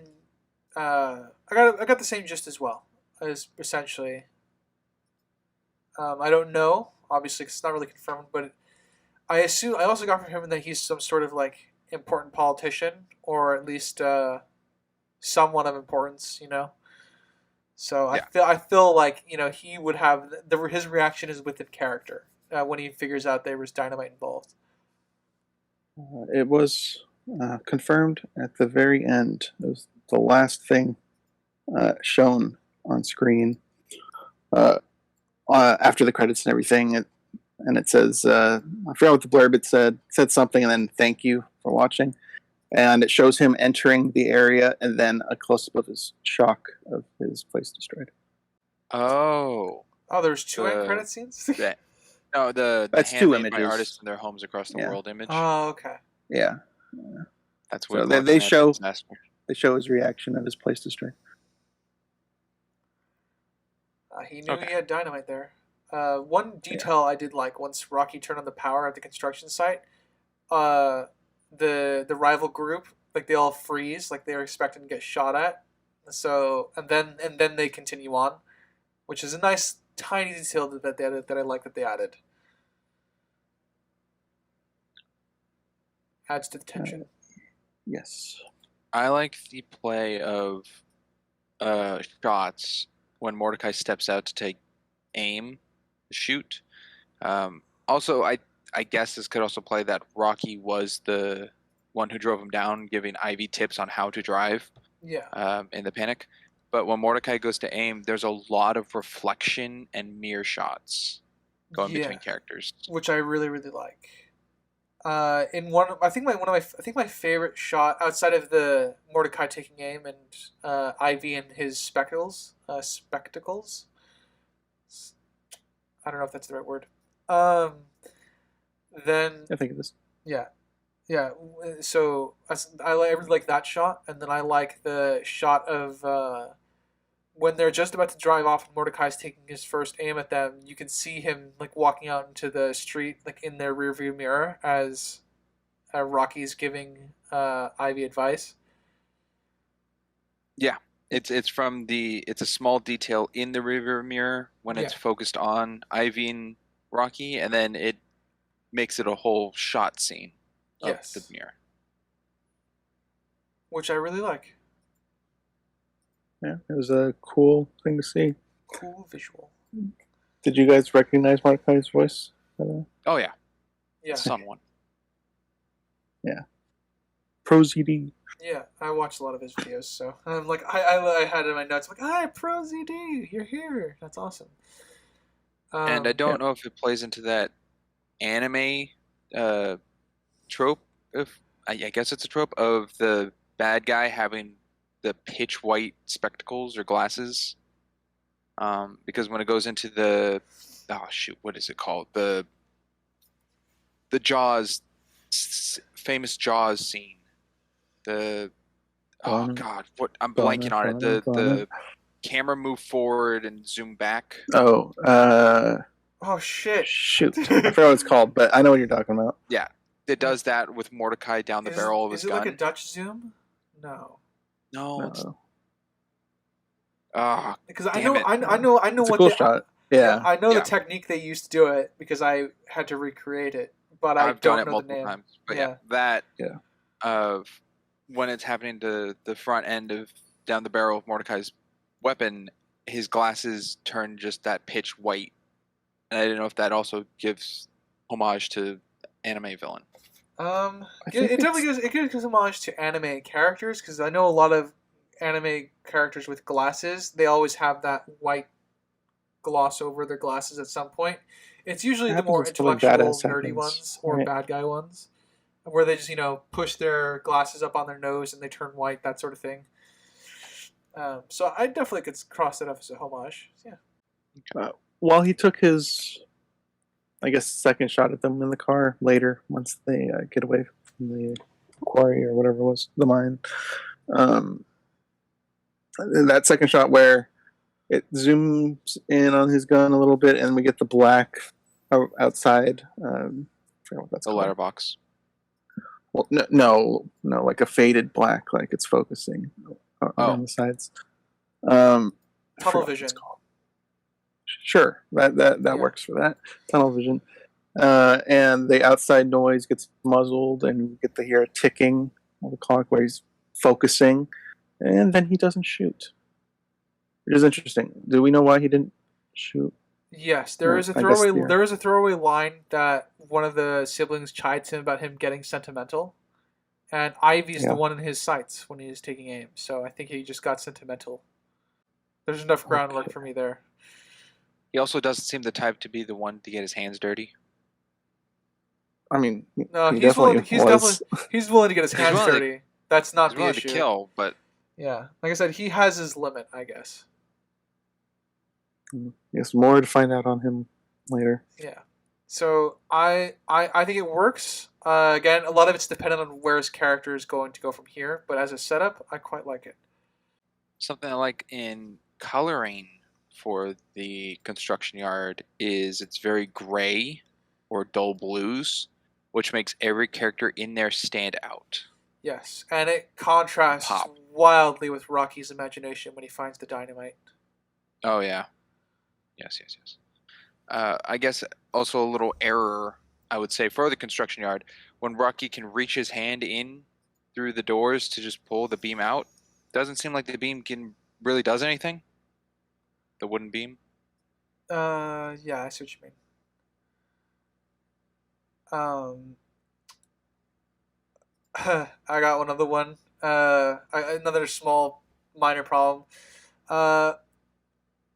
I got the same gist as well. As essentially, I don't know, obviously, 'cause it's not really confirmed, but I assume I also got from him that he's some sort of like important politician, or at least someone of importance. So Yeah. I feel like he would have his reaction is within character when he figures out there was dynamite involved. It was confirmed at the very end. It was the last thing shown on screen uh, after the credits and everything. And it says, I forgot what the blurb it said. It said something and then thank you for watching. And it shows him entering the area and then a close up of his shock of his place destroyed. Oh, Oh, there's two end the credit scenes. that no the That's two handmade by images. artists in their homes across the Yeah. world image. Oh, okay. Yeah. That's So Wick they looking at show the disaster. they show his reaction of his place destroyed. He knew Okay. he had dynamite there. One detail I did like once Rocky turned on the power at the construction site, uh, the rival group like they all freeze like they were expecting to get shot at. So and then they continue on, which is a nice tiny detail that they added, that I like that they added. Adds to the tension. Yes. I like the play of shots when Mordecai steps out to take aim, shoot. Also, I guess this could also play that Rocky was the one who drove him down, giving Ivy tips on how to drive Yeah. in the panic. But when Mordecai goes to aim, there's a lot of reflection and mirror shots going Yeah. between characters. Which I really really like. In one, I think my favorite shot outside of the Mordecai taking aim and Ivy and his spectacles. I don't know if that's the right word. Um, then I think it is. yeah, yeah. So I really like that shot, and then I like the shot of when they're just about to drive off and Mordecai's taking his first aim at them. You can see him like walking out into the street, like in their rearview mirror, as Rocky's giving Ivy advice. Yeah, it's it's a small detail in the rearview mirror when it's Yeah. focused on Ivy and Rocky, and then it makes it a whole shot scene of Yes. the mirror. Which I really like. Yeah, it was a cool thing to see. Cool visual. Did you guys recognize Mordecai's voice? Oh yeah, Yeah. someone. ProZD. Yeah, I watched a lot of his videos, so I'm like, I had it in my notes, like, hi, ProZD, you're here. That's awesome. And I don't know if it plays into that anime trope. If I guess it's a trope of the bad guy having the pitch white spectacles or glasses. Because when it goes into the what is it called? The Jaws famous Jaws scene. The God, what I'm blanking on it. The camera move forward and zoom back. Oh shit! Shoot, I forgot what it's called, but I know what you're talking about. Yeah, it does that with Mordecai down the barrel of his gun. Is it like a Dutch zoom? No. No. It's, because I know It's what a cool shot. Yeah, I know the technique they used to do it because I had to recreate it, but I've don't done it know multiple the name. times. But that of when it's happening to the front end of down the barrel of Mordecai's weapon, his glasses turn just that pitch white, and I didn't know if that also gives homage to anime villain. It definitely gives homage to anime characters because I know a lot of anime characters with glasses. They always have that white gloss over their glasses at some point. It's usually the more intellectual, nerdy ones or bad guy ones, where they just push their glasses up on their nose and they turn white, that sort of thing. So I definitely could cross that off as a homage. Yeah. While he took his, I guess, second shot at them in the car later, once they get away from the quarry or whatever it was, the mine. That second shot where it zooms in on his gun a little bit, and we get the black outside. I forgot what that's called. Letterbox. Well, no, like a faded black, like it's focusing on the sides. Tunnel vision. Sure, that works for that. Tunnel vision. And the outside noise gets muzzled, and we get to hear a ticking of the clock where he's focusing, and then he doesn't shoot. Which is interesting. Do we know why he didn't shoot? Yes, there is a throwaway. There is a throwaway line that one of the siblings chides him about him getting sentimental, and Ivy's the one in his sights when he is taking aim. So I think he just got sentimental. There's enough groundwork for me there. He also doesn't seem the type to be the one to get his hands dirty. I mean, no, he's willing to get his hands dirty. That's not the issue. To kill, but yeah, like I said, he has his limit, I guess. Yes, more to find out on him later. Yeah. So I think it works. Again, a lot of it's dependent on where his character is going to go from here, but as a setup, I quite like it. Something I like in coloring for the construction yard is it's very gray or dull blues, which makes every character in there stand out. Yes, and it contrasts wildly with Rocky's imagination when he finds the dynamite. Oh, yeah. Yes. I guess also a little error, I would say, for the construction yard. When Rocky can reach his hand in through the doors to just pull the beam out, doesn't seem like the beam can really does anything? The wooden beam? Yeah, I see what you mean. I got one other one. Another small minor problem. Uh,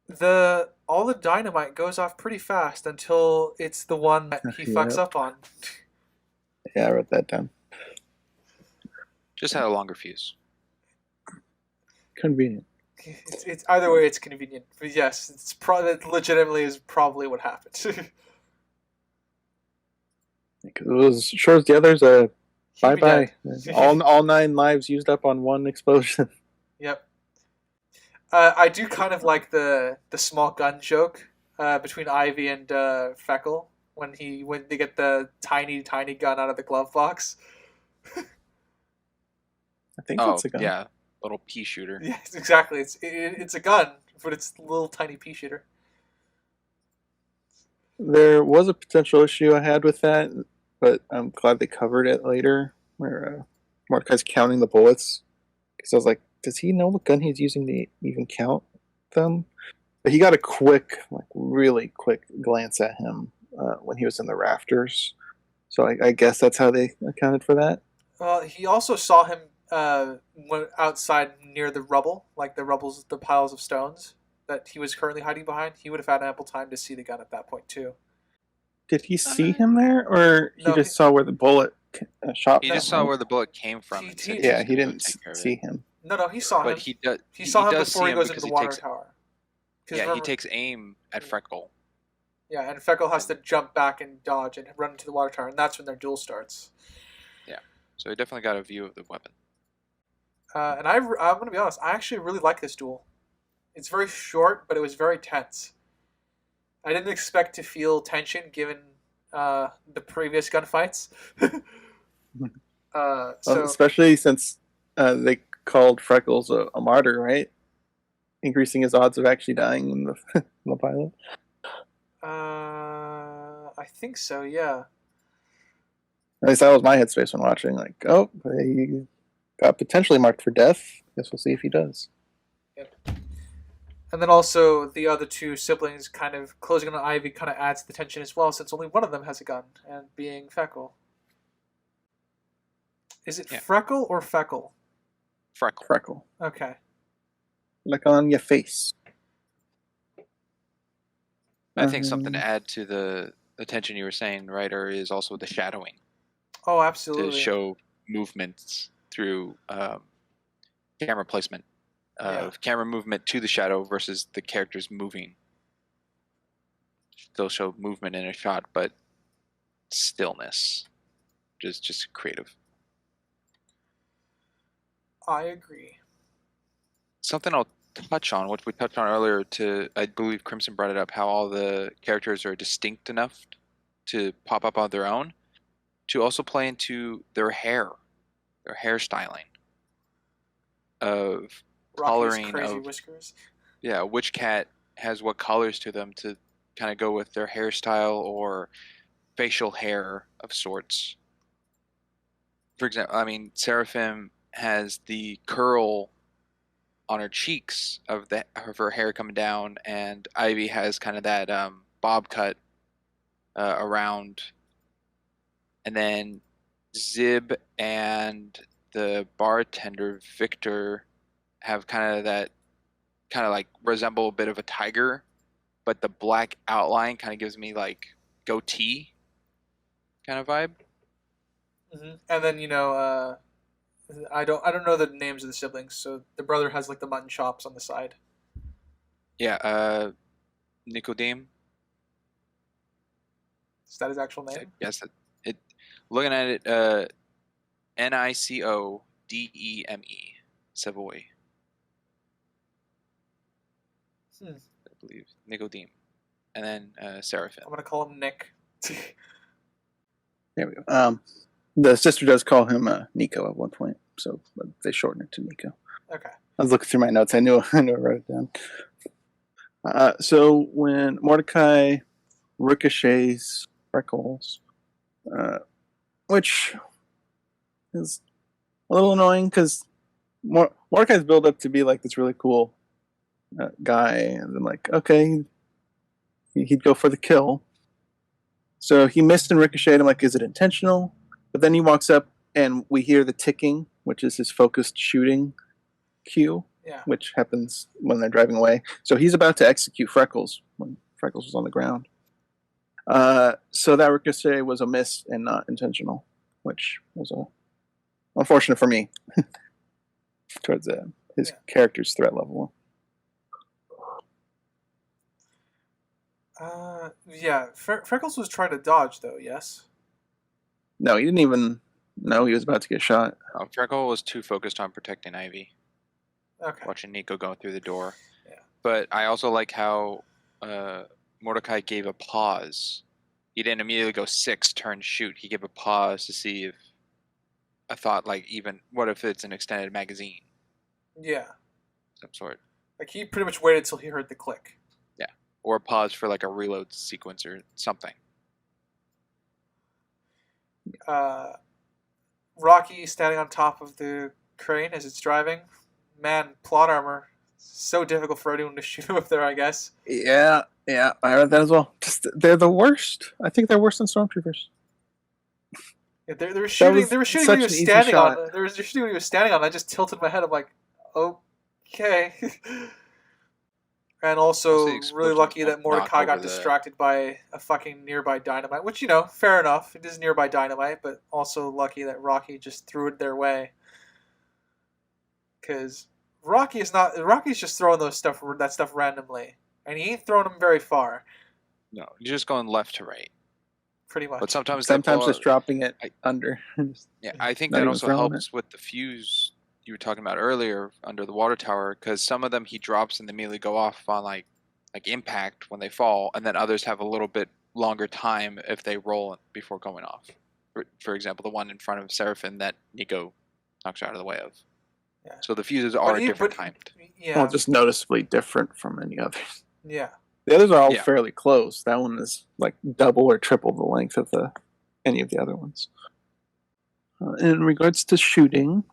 the all the dynamite goes off pretty fast until it's the one that he fucks Yep. up on. Yeah, I wrote that down. Just had a longer fuse. Convenient. It's either way, it's convenient. But yes, it legitimately is probably what happened. Because it was sure as the others, He'd bye be bye. dead. All 9 lives used up on one explosion. Yep. I do kind of like the small gun joke between Ivy and Freckle when they get the tiny gun out of the glove box. I think Oh, that's a gun. yeah. Little pea shooter. Yes, exactly. It's a gun, but it's a little tiny pea shooter. There was a potential issue I had with that, but I'm glad they covered it later, where Mordecai's counting the bullets. Because I was like, does he know what gun he's using to even count them? But he got a quick, like really quick glance at him when he was in the rafters. So I guess that's how they accounted for that. Well, he also saw him outside near the rubble, like the piles of stones that he was currently hiding behind. He would have had ample time to see the gun at that point too. Did he see him there, or he just saw where the bullet shot? He from, just saw right? where the bullet came from. He- And said he- he Yeah, was he gonna go didn't take care of see it. him. No, he saw him. But he does. He saw him does before see he goes into because the he water takes, tower. 'Cause Yeah, he remember- takes aim at Freckle. Yeah, and Freckle has to jump back and dodge and run into the water tower, and that's when their duel starts. Yeah, so he definitely got a view of the weapon. And I'm going to be honest, I actually really like this duel. It's very short, but it was very tense. I didn't expect to feel tension given the previous gunfights. So Especially since they called Freckles a martyr, right? Increasing his odds of actually dying in the, in the pilot. I think so, yeah. At least that was my headspace when watching. Like, oh, he got potentially marked for death. Guess we'll see if he does. Yep. And then also the other two siblings kind of closing on Ivy kind of adds the tension as well, since only one of them has a gun, and being Freckle. Is it Freckle or Feckle? Freckle. Freckle. Okay. Like on your face. I think something to add to the tension you were saying, writer, is also the shadowing. Oh, absolutely. To show movements through camera placement of camera movement to the shadow versus the characters moving. They'll show movement in a shot, but stillness. Just creative. I agree. Something I'll touch on, which we touched on earlier, I believe Crimson brought it up, how all the characters are distinct enough to pop up on their own, to also play into their hairstyling of coloring crazy of whiskers. Yeah, which cat has what colors to them to kind of go with their hairstyle or facial hair of sorts. For example, I mean, Seraphim has the curl on her cheeks of her hair coming down, and Ivy has kind of that bob cut around, and then Zib and the bartender Victor have kind of like resemble a bit of a tiger, but the black outline kind of gives me like goatee kind of vibe. Mm-hmm. And then I don't know the names of the siblings, so the brother has like the mutton chops on the side. Yeah, Nicodeme. Is that his actual name? Yes. Looking at it, Nicodeme, Savoy. I believe Nicodeme, and then Seraphim. I'm gonna call him Nick. There we go. The sister does call him Nico at one point, so they shorten it to Nico. Okay. I was looking through my notes. I knew I wrote it down. So when Mordecai ricochets Freckles, which is a little annoying because Mordecai's built up to be like this really cool guy, and then like, okay, he'd go for the kill. So he missed and ricocheted. I'm like, is it intentional? But then he walks up, and we hear the ticking, which is his focused shooting cue, Yeah. which happens when they're driving away. So he's about to execute Freckles when Freckles was on the ground. So that ricochet was a miss and not intentional, which was unfortunate for me towards his character's threat level. Freckles was trying to dodge, though, yes? No, he didn't even know he was about to get shot. Freckle was too focused on protecting Ivy. Okay. Watching Nico go through the door. Yeah. But I also like how Mordecai gave a pause. He didn't immediately go 6, turn, shoot. He gave a pause to see if a thought, like, even, what if it's an extended magazine? Yeah. Some sort. Like, he pretty much waited till he heard the click. Yeah. Or a pause for, like, a reload sequence or something. Rocky standing on top of the crane as it's driving. Man, plot armor. So difficult for anyone to shoot up there, I guess. Yeah, I heard that as well. They're the worst. I think they're worse than stormtroopers. Yeah, they were shooting. They were shooting when he was standing on. They were shooting when he was standing on. I just tilted my head. I'm like, okay. And also, really lucky that Mordecai got distracted by a fucking nearby dynamite. Which, fair enough. It is nearby dynamite, but also lucky that Rocky just threw it their way. Because Rocky's just throwing that stuff randomly, and he ain't throwing them very far. No, you're just going left to right. Pretty much. But sometimes just dropping it under. Yeah, I think that also helps with the fuse you were talking about earlier under the water tower, because some of them he drops and they immediately go off on like impact when they fall, and then others have a little bit longer time if they roll before going off. For example, the one in front of Seraphim that Nico knocks out of the way of. Yeah. So the fuses are different timed. Yeah. Well, just noticeably different from any others. Yeah. The others are all fairly close. That one is like double or triple the length of any of the other ones. In regards to shooting,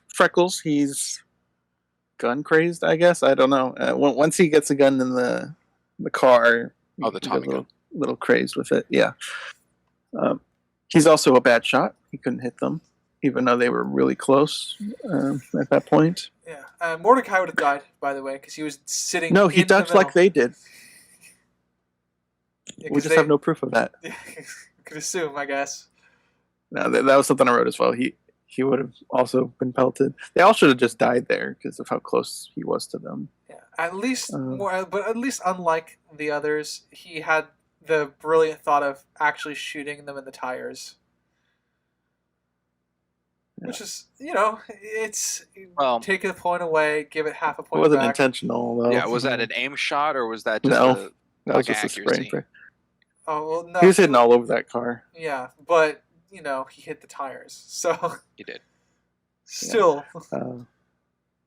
Freckles, he's gun crazed, I guess. I don't know. Once he gets a gun in the car, the Tommy gun, little crazed with it. Yeah. He's also a bad shot. He couldn't hit them, even though they were really close at that point. Yeah. Mordecai would have died, by the way, because he was sitting. No, he ducked like they did. Yeah, we just have no proof of that. Could assume, I guess. No, that was something I wrote as well. He would have also been pelted. They all should have just died there because of how close he was to them. Yeah, at least unlike the others, he had the brilliant thought of actually shooting them in the tires. Yeah. Which is, it's take a point away, give it half a point. It wasn't back. Intentional, though. Yeah, was that an aim shot or was that just that was just accuracy? Oh well, no. He was hitting all over that car. Yeah, but he hit the tires, so he did. Still,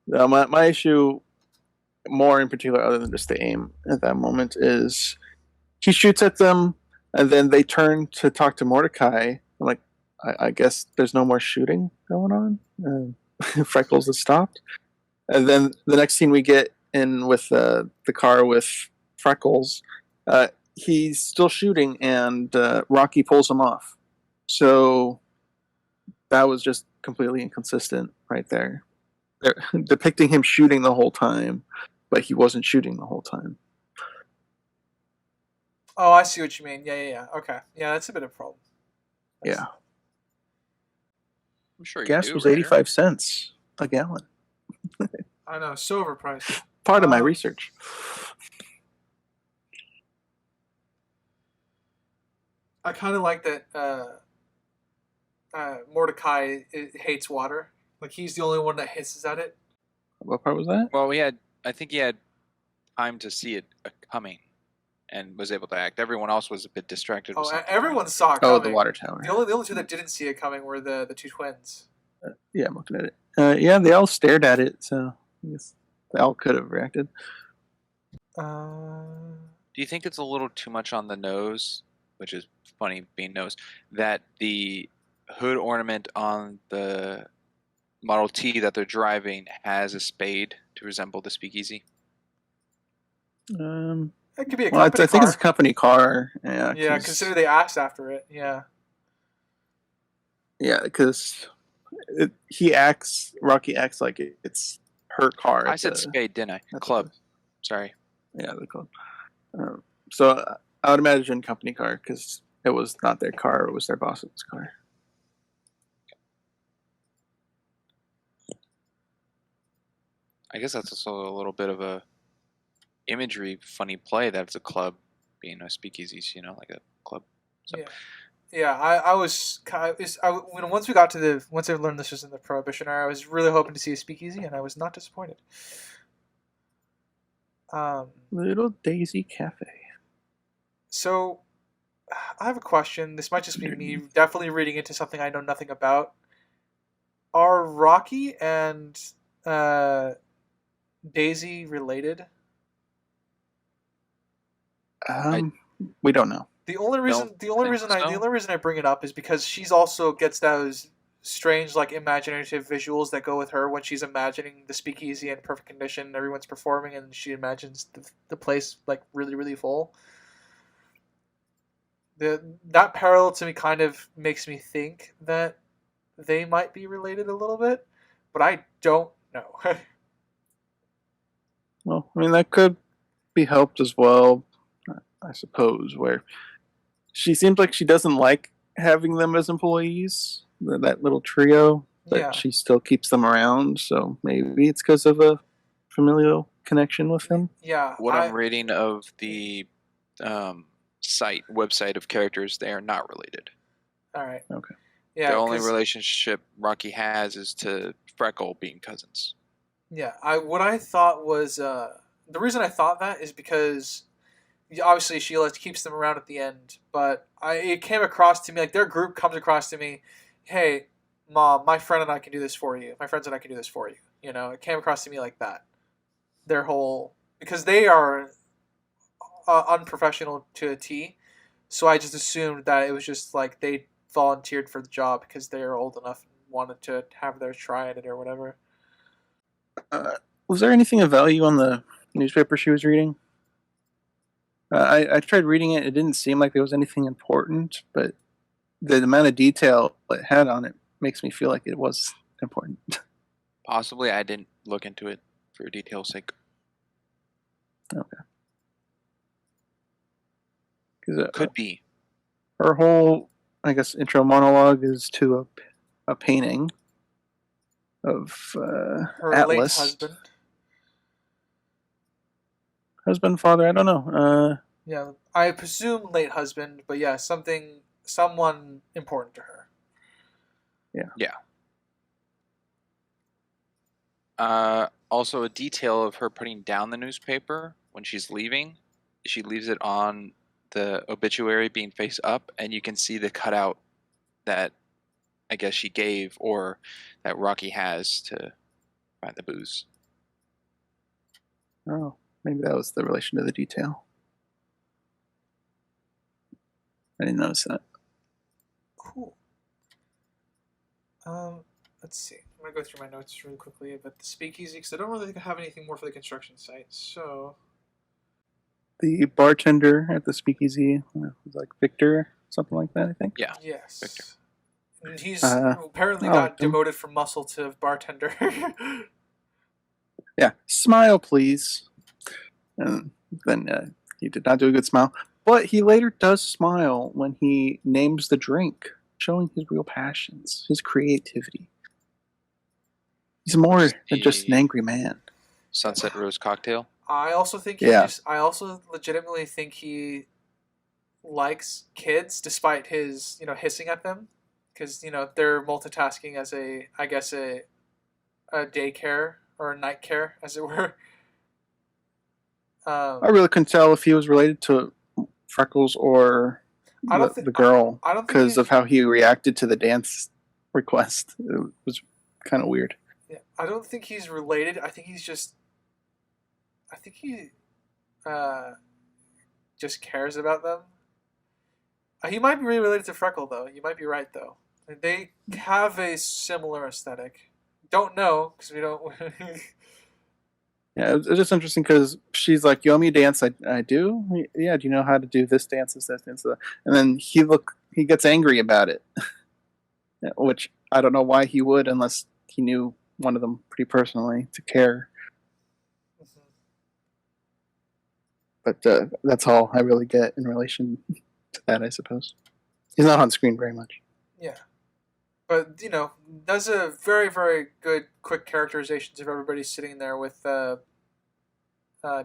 my issue, more in particular, other than just the aim at that moment, is he shoots at them, and then they turn to talk to Mordecai. I'm like, I guess there's no more shooting going on. Freckles has stopped, and then the next scene we get in with the car with Freckles. He's still shooting, and Rocky pulls him off. So that was just completely inconsistent right there. They're depicting him shooting the whole time, but he wasn't shooting the whole time. Oh, I see what you mean. Yeah. Okay. Yeah, that's a bit of a problem. Yeah. I'm sure gas was 85 cents a gallon. I know, so overpriced. Part of my research. I kind of like that Mordecai hates water. Like, he's the only one that hisses at it. What part was that? Well, I think he had time to see it coming and was able to act. Everyone else was a bit distracted. Everyone saw it coming. Oh, the water tower. The only two that didn't see it coming were the two twins. Yeah, I'm looking at it. Yeah, they all stared at it, so I guess they all could have reacted. Do you think it's a little too much on the nose, which is funny being nose, that the hood ornament on the Model T that they're driving has a spade to resemble the speakeasy? It could be a Well, company I think it's a car. company car. Yeah, Yeah, consider they asked after it. Yeah. because Rocky acts like it's her car I at said the spade, didn't I? at the Club. Sorry. yeah the club. So I would imagine company car because it was not their car; it was their boss's car. I guess that's also a little bit of a imagery funny play that it's a club being a speakeasy, like a club. So Yeah. Yeah, I was kind of, once we got to once I learned this was in the Prohibition era, I was really hoping to see a speakeasy, and I was not disappointed. Um, Little Daisy Cafe. so I have a question. This might just be me definitely reading into something I know nothing about. Are Rocky and uh, Daisy related? We don't know. The only don't reason the only think reason I the so. only reason I bring it up is because she's also gets those strange like imaginative visuals that go with her when she's imagining the speakeasy in perfect condition, everyone's performing, and she imagines the place like really really full. That parallel to me kind of makes me think that they might be related a little bit, but I don't know. Well, I mean that could be helped as well, I suppose. Where she seems like she doesn't like having them as employees, that little trio, but Yeah, she still keeps them around. So maybe it's because of a familial connection with them. yeah. What I'm reading of the website of characters, they are not related. All right. Okay. Yeah, The only 'cause relationship Rocky has is to Freckle being cousins. yeah, what I thought was the reason I thought that is because obviously she keeps them around at the end, but it came across to me like their group comes across to me, hey, mom, my friend and I can do this for you. My friends and I can do this for you. It came across to me like that. Their whole because they are unprofessional to a T, so I just assumed that it was just like they volunteered for the job because they are old enough and wanted to have their try at it or whatever. Was there anything of value on the newspaper she was reading? I tried reading it. It didn't seem like there was anything important, but the amount of detail it had on it makes me feel like it was important. Possibly, I didn't look into it for detail's sake. Okay. Because Could be. her whole, I guess, intro monologue is to a painting of Her late Atlas. Husband, father, I don't know. Yeah, I presume late husband, but yeah, someone important to her. Yeah. Also, a detail of her putting down the newspaper when she's leaving. She leaves it on the obituary being face up, and you can see the cutout that I guess she gave or that Rocky has to find the booze. Oh, maybe that was the relation to the detail. I didn't notice that. Cool. Let's see. I'm gonna go through my notes really quickly about the speakeasy because I don't really have anything more for the construction site. So The bartender at the speakeasy was like Victor, something like that, I think. Yeah. yes, Victor. and he's apparently I got liked him. demoted from muscle to bartender. Yeah, smile, please. And then he did not do a good smile. But he later does smile when he names the drink, showing his real passions, his creativity. He's more than just an angry man. Sunset Rose cocktail. I also think I also legitimately think he likes kids despite his hissing at them because they're multitasking as I guess a daycare or a night care as it were. I really couldn't tell if he was related to Freckles or the girl I don't think because of how he reacted to the dance request. It was kind of weird. Yeah, I don't think he's related. I think he's just. I think he just cares about them. He might be really related to Freckle, though. You might be right, though. They have a similar aesthetic, don't know because we don't. Yeah, it's just interesting because she's like, "You owe me a dance." I do. Yeah. Do you know how to do this dance, this dance, that? And then he gets angry about it, which I don't know why he would unless he knew one of them pretty personally to care. But that's all I really get in relation to that, I suppose. He's not on screen very much. Yeah. But, does a very, very good quick characterizations of everybody sitting there with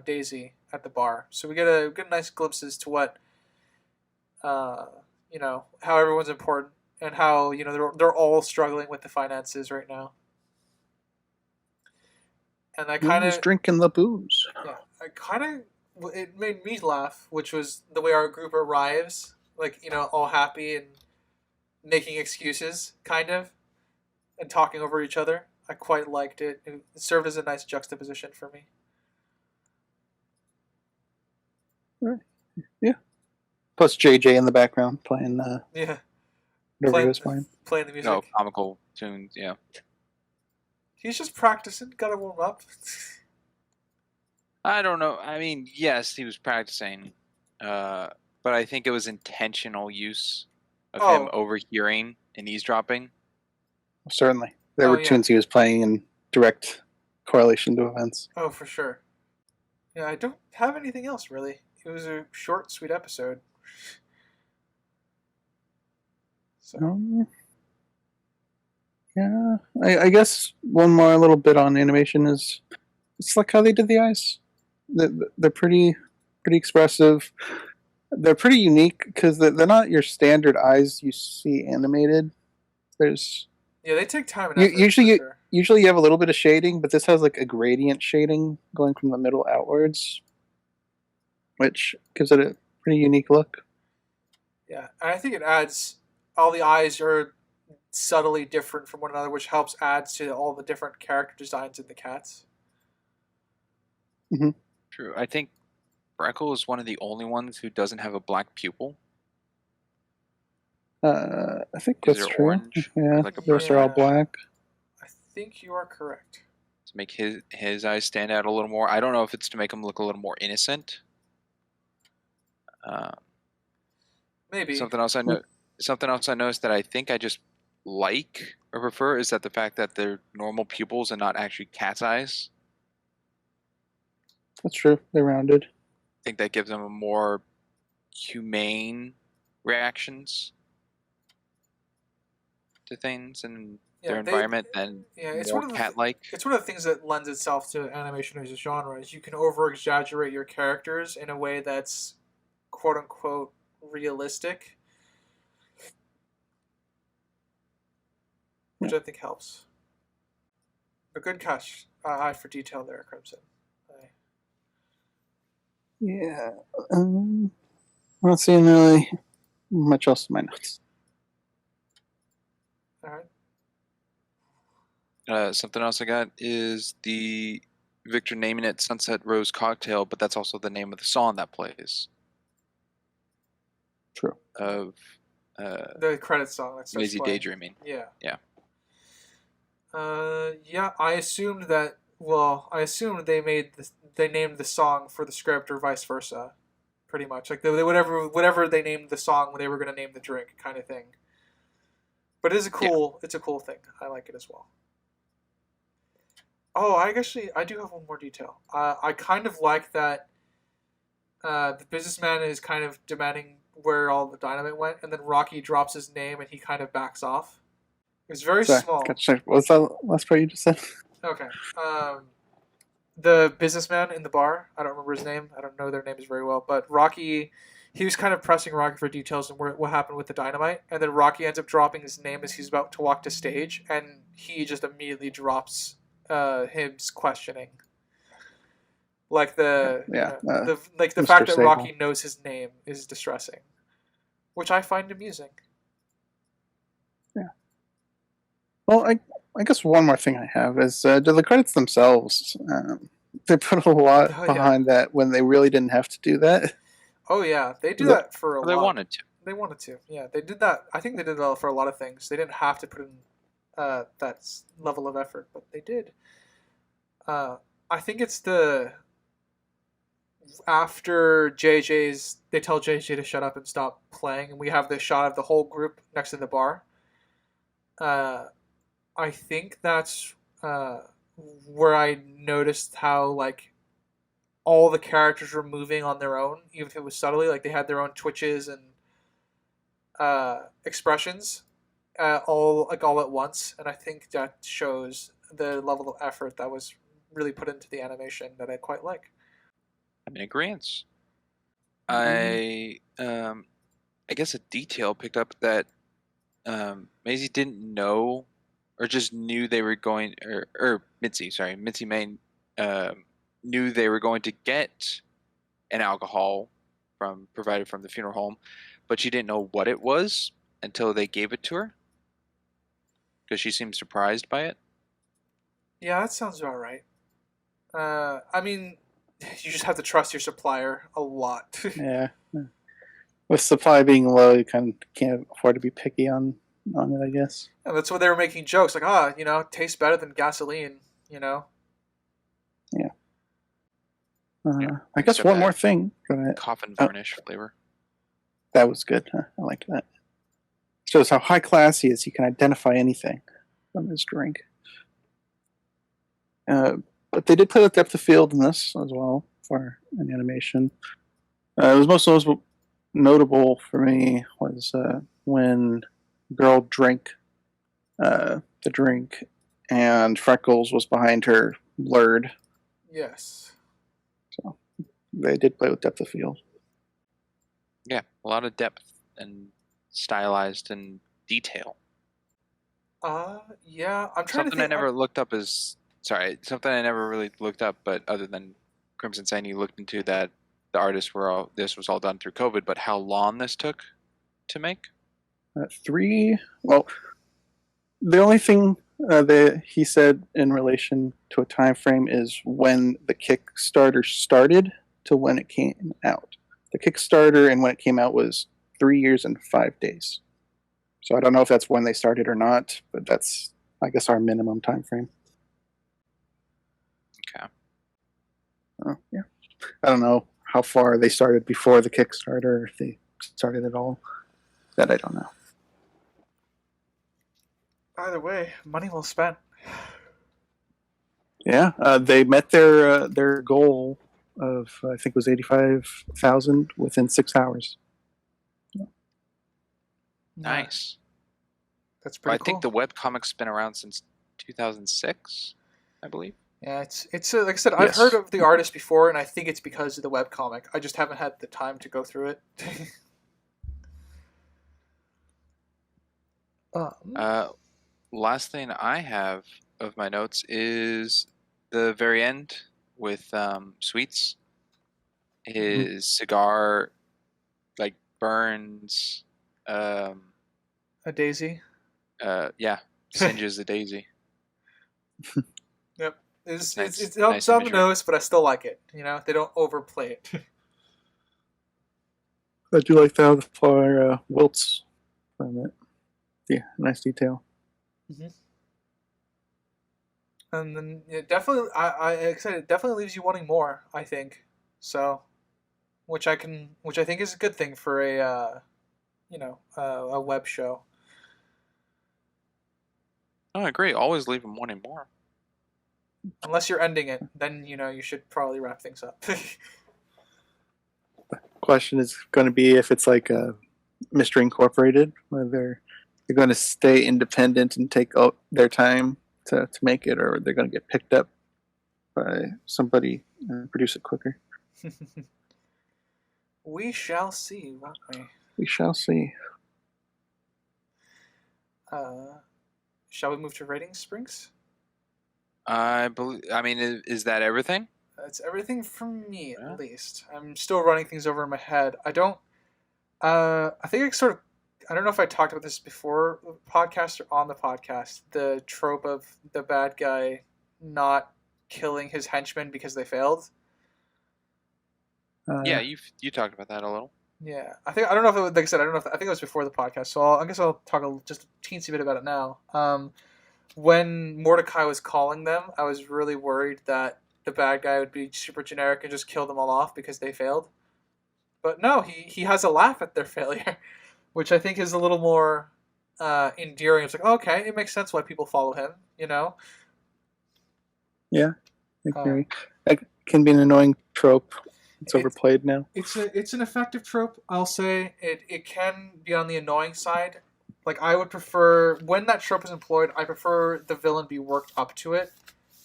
Daisy at the bar. So we get a good, nice glimpses to what, how everyone's important and how, they're all struggling with the finances right now. And I kind Who's of drinking the booze? Yeah, it made me laugh, which was the way our group arrives, like all happy and making excuses, kind of, and talking over each other. I quite liked it. It served as a nice juxtaposition for me. Right. Yeah. Plus JJ in the background playing. Yeah, Whatever he was playing. Playing the music. No, comical tunes. Yeah. He's just practicing. Got to warm up. I don't know. I mean, yes, he was practicing, but I think it was intentional use of him overhearing and eavesdropping. Certainly, there were tunes he was playing in direct correlation to events. Oh, for sure. Yeah, I don't have anything else really. It was a short, sweet episode. So. Yeah, I guess one more little bit on animation is it's like how they did the eyes. They're pretty expressive. They're pretty unique because they're not your standard eyes you see animated. There's they take time and effort. Usually you have a little bit of shading, but this has like a gradient shading going from the middle outwards, which gives it a pretty unique look. Yeah, and I think it adds all the eyes are subtly different from one another, which helps add to all the different character designs in the cats. Mm-hmm. True. I think Freckle is one of the only ones who doesn't have a black pupil. I think that's true. Orange, yeah, like the rest are all black. I think you are correct. To make his eyes stand out a little more. I don't know if it's to make him look a little more innocent. Maybe. Something else I noticed that I think I just like or prefer is that the fact that they're normal pupils and not actually cat's eyes. That's true. They're rounded. I think that gives them a more humane reactions to things and their environment than more cat-like. It's one of the things that lends itself to animation as a genre is you can over-exaggerate your characters in a way that's quote-unquote realistic, which I think helps. A good catch, eye for detail there, Crimson. Yeah, I'm not seeing really much else in my notes. All right. Something else I got is the Victor naming it Sunset Rose Cocktail, but that's also the name of the song that plays. True. Of the credit song. That's Lazy Daydreaming. Yeah. Yeah. I assumed that. Well, I assumed they named the song for the script or vice versa, pretty much. Like whatever they named the song when they were going to name the drink, kind of thing. But it's a cool thing. I like it as well. Oh, I do have one more detail. I kind of like that. The businessman is kind of demanding where all the dynamite went, and then Rocky drops his name and he kind of backs off. It was very small. What was that last part you just said? Okay. The businessman in the bar, I don't remember his name. I don't know their names very well. But Rocky, he was kind of pressing Rocky for details on what happened with the dynamite. And then Rocky ends up dropping his name as he's about to walk to stage. And he just immediately drops his questioning. Like the fact that Rocky knows his name is distressing. Which I find amusing. Yeah. Well, I guess one more thing I have is the credits themselves. They put a lot behind that when they really didn't have to do that. Oh yeah, they do that for a lot. They wanted to. They wanted to. Yeah, they did that. I think they did that for a lot of things. They didn't have to put in that level of effort, but they did. I think it's the after JJ's they tell JJ to shut up and stop playing, and we have the shot of the whole group next to the bar. Uh, I think that's where I noticed how like all the characters were moving on their own, even if it was subtly. Like they had their own twitches and expressions, all at once, and I think that shows the level of effort that was really put into the animation that I quite like. I'm in agreement. I guess a detail picked up that Maisie didn't know, or just knew they were going, or Mitzi May knew they were going to get an alcohol provided from the funeral home, but she didn't know what it was until they gave it to her, because she seemed surprised by it. Yeah, that sounds about right. I mean, you just have to trust your supplier a lot. Yeah. With supply being low, you kind of can't afford to be picky on it, I guess. And that's what they were making jokes like, tastes better than gasoline, Yeah. Yeah, I guess except one that more thing. Coffin varnish flavor. That was good. Huh? I like that. Shows how high class he is. He can identify anything from his drink. But they did play with depth of field in this as well for an animation. It was most notable for me was when girl drank the drink and Freckles was behind her, blurred. Yes. So they did play with depth of field. Yeah, a lot of depth and stylized and detail. Yeah, I'm trying Something to think. I never looked up is something I never really looked up, but other than Crimson saying you looked into that the artists this was all done through COVID, but how long this took to make? 3. Well, the only thing that he said in relation to a time frame is when the Kickstarter started to when it came out. The Kickstarter and when it came out was 3 years and 5 days. So I don't know if that's when they started or not, but that's, I guess, our minimum time frame. Okay. Yeah. I don't know how far they started before the Kickstarter, if they started at all. That I don't know. Either way, money well spent. Yeah, they met their goal of I think it was 85,000 within 6 hours. Nice. That's pretty I cool. think the webcomic's been around since 2006, I believe. Yeah, it's like I said, I've Yes. heard of the artist before, and I think it's because of the webcomic. I just haven't had the time to go through it. Last thing I have of my notes is the very end with Sweets. His cigar like burns. A daisy. Yeah, singes a daisy. Yep. It's Nice on the imagery. nose, but I still like it. They don't overplay it. I do like the flower wilts from it. Yeah, nice detail. And then definitely, like I said, it definitely leaves you wanting more. I think so, which I think is a good thing for a web show. Oh, I agree. Always leave him wanting more. Unless you're ending it, then you should probably wrap things up. Question is going to be if it's like Mr. Incorporated, whether they're going to stay independent and take their time to make it, or they're going to get picked up by somebody and produce it quicker. We shall see, won't we? We shall see. Shall we move to ratings, Springs? I believe. I mean, is that everything? That's everything from me, Yeah. at least. I'm still running things over in my head. I don't. I think I don't know if I talked about this before the podcast or on the podcast. The trope of the bad guy not killing his henchmen because they failed. Yeah, you talked about that a little. Yeah, I don't know if it was, like I said, I don't know if I think it was before the podcast. So I guess I'll talk just a teensy bit about it now. when Mordecai was calling them, I was really worried that the bad guy would be super generic and just kill them all off because they failed. But no, he has a laugh at their failure, which I think is a little more endearing. It's like, okay, it makes sense why people follow him, you know? Yeah, I agree. That can be an annoying trope. It's overplayed now. It's an effective trope. I'll say it can be on the annoying side. Like I would prefer when that trope is employed. I prefer the villain be worked up to it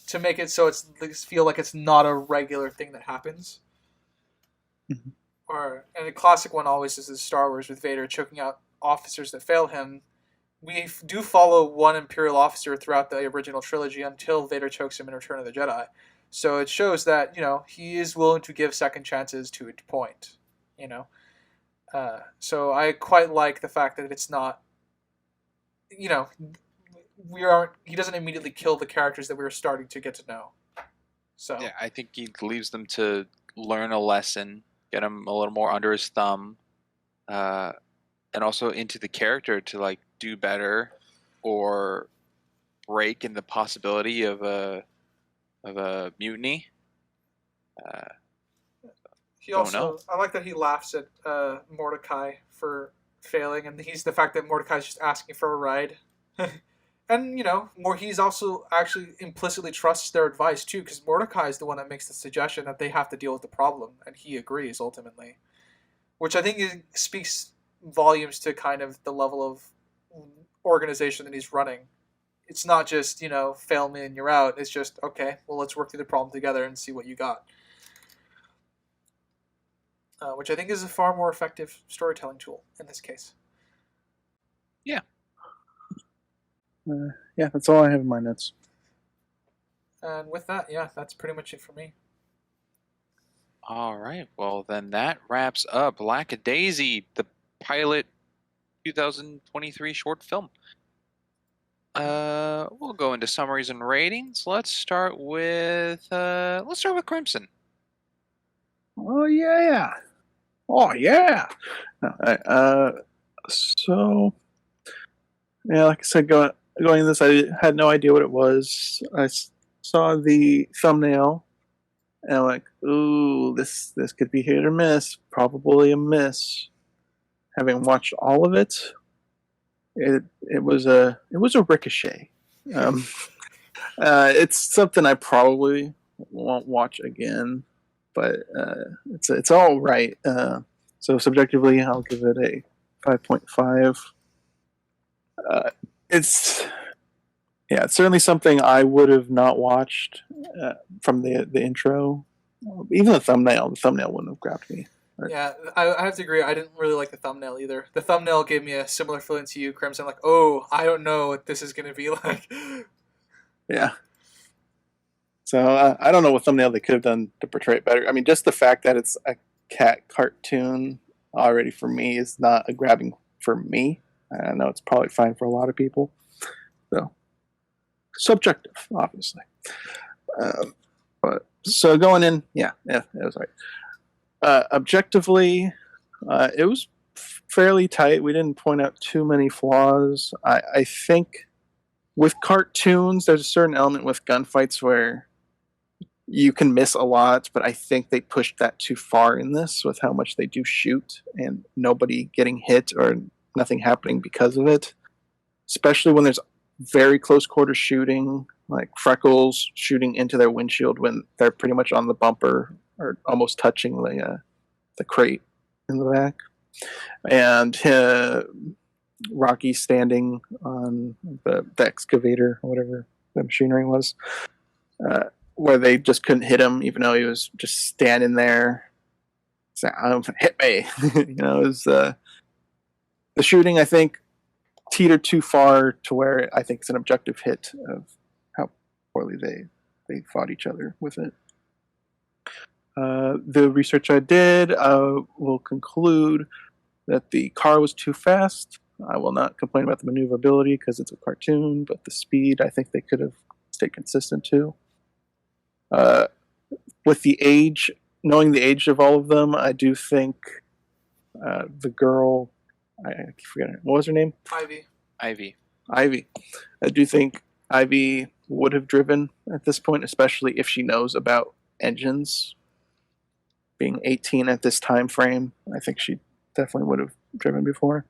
to make it so it's feel like it's not a regular thing that happens. Mm-hmm. And a classic one always is Star Wars with Vader choking out officers that fail him. We do follow one Imperial officer throughout the original trilogy until Vader chokes him in Return of the Jedi. So it shows that, you know, he is willing to give second chances to a point, you know. So I quite like the fact that it's not, you know, he doesn't immediately kill the characters that we were starting to get to know. So yeah, I think he leaves them to learn a lesson, get them a little more under his thumb, and also into the character to like do better or break in the possibility of a mutiny. he also, I like that he laughs at Mordecai for failing, and he's the fact that Mordecai's just asking for a ride. And you know, he's also actually implicitly trusts their advice too, because Mordecai is the one that makes the suggestion that they have to deal with the problem, and he agrees ultimately, which I think speaks volumes to kind of the level of organization that he's running. It's not just, you know, fail me and you're out. It's just, okay, well, let's work through the problem together and see what you got. Which I think is a far more effective storytelling tool in this case. Yeah. Yeah, that's all I have in my notes. And with that, yeah, that's pretty much it for me. All right. Well, then that wraps up Lackadaisy, the pilot 2023 short film. We'll go into summaries and ratings. Let's start with Crimson. Oh yeah. Oh yeah. So yeah, like I said, going into this, I had no idea what it was. I saw the thumbnail, and I'm like, ooh, this could be hit or miss. Probably a miss. Having watched all of it, it was a ricochet. It's something I probably won't watch again, but it's all right. So subjectively, I'll give it a 5.5. It's certainly something I would have not watched from the intro. Even the thumbnail wouldn't have grabbed me. Yeah, I have to agree. I didn't really like the thumbnail either. The thumbnail gave me a similar feeling to you, Crimson. Like, oh, I don't know what this is going to be like. Yeah. So I don't know what thumbnail they could have done to portray it better. I mean, just the fact that it's a cat cartoon already for me is not a grabbing for me. I know it's probably fine for a lot of people. So subjective, obviously. But so going in, yeah, it was right. Objectively, it was fairly tight. We didn't point out too many flaws. I think with cartoons, there's a certain element with gunfights where you can miss a lot, but I think they pushed that too far in this with how much they do shoot and nobody getting hit or nothing happening because of it. Especially when there's very close quarter shooting, like Freckles shooting into their windshield when they're pretty much on the bumper or almost touching the crate in the back, and Rocky standing on the excavator or whatever the machinery was, where they just couldn't hit him even though he was just standing there. So, hit me, you know. It was, the shooting, I think, teetered too far to where I think it's an objective hit of how poorly they fought each other with it. The research I did will conclude that the car was too fast. I will not complain about the maneuverability because it's a cartoon, but the speed I think they could have stayed consistent to. With the age, knowing the age of all of them, I do think the girl, I forget what was her name? Ivy. I do think Ivy would have driven at this point, especially if she knows about engines. Being 18 at this time frame, I think she definitely would have driven before.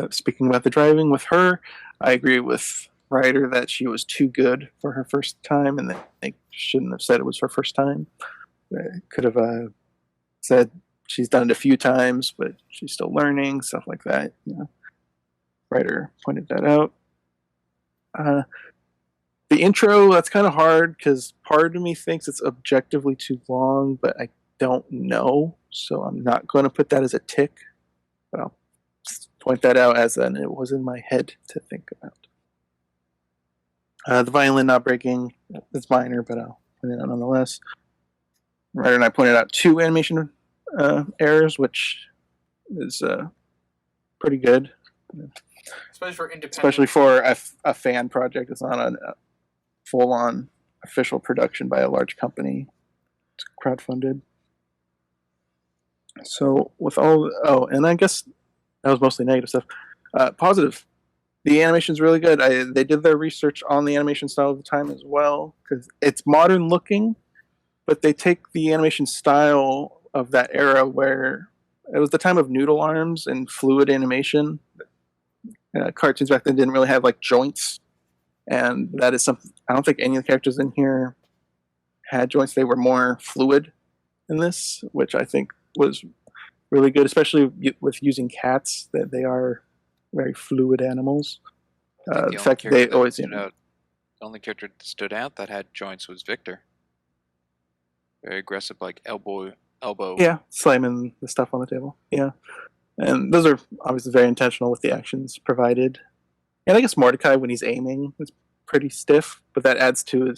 Speaking about the driving with her, I agree with Ryder that she was too good for her first time, and they shouldn't have said it was her first time. Could have said she's done it a few times, but she's still learning, stuff like that. Ryder pointed that out. The intro, that's kind of hard because part of me thinks it's objectively too long, but I don't know, so I'm not going to put that as a tick, but I'll point that out as it was in my head to think about. The violin not breaking, it's minor, but I'll point it out nonetheless. Ryder and I pointed out 2 animation errors, which is pretty good. Especially for a fan project. It's not a full-on official production by a large company. It's crowdfunded. So with and I guess that was mostly negative stuff. Positive. The animation's really good. They did their research on the animation style of the time as well, because it's modern looking, but they take the animation style of that era where it was the time of noodle arms and fluid animation. Cartoons back then didn't really have like joints, and that is something I don't think any of the characters in here had joints. They were more fluid in this, which I think was really good, especially with using cats. That they are very fluid animals. The fact that they always the only character that stood out that had joints was Victor. Very aggressive, like elbow. Yeah, slamming the stuff on the table. Yeah. And those are obviously very intentional with the actions provided. And I guess Mordecai, when he's aiming, is pretty stiff, but that adds to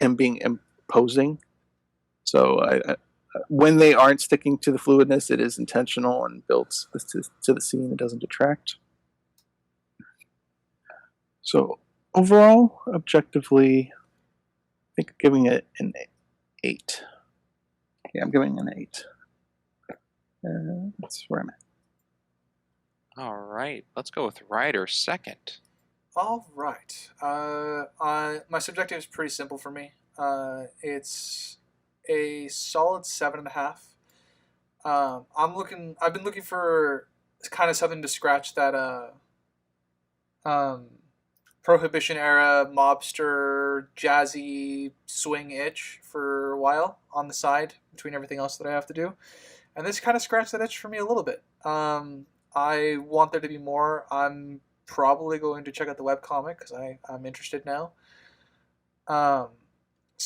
him being imposing. So when they aren't sticking to the fluidness, it is intentional and builds to the scene. It doesn't detract. So overall, objectively, I think I'm giving it an 8. Yeah, I'm giving it an 8. That's where I'm at. All right, let's go with Ryder second. All right. My subjective is pretty simple for me. It's a solid 7.5. I've been looking for kind of something to scratch that Prohibition era mobster jazzy swing itch for a while on the side between everything else that I have to do, and this kind of scratched that itch for me a little bit. I want there to be more. I'm probably going to check out the webcomic because I'm interested now. So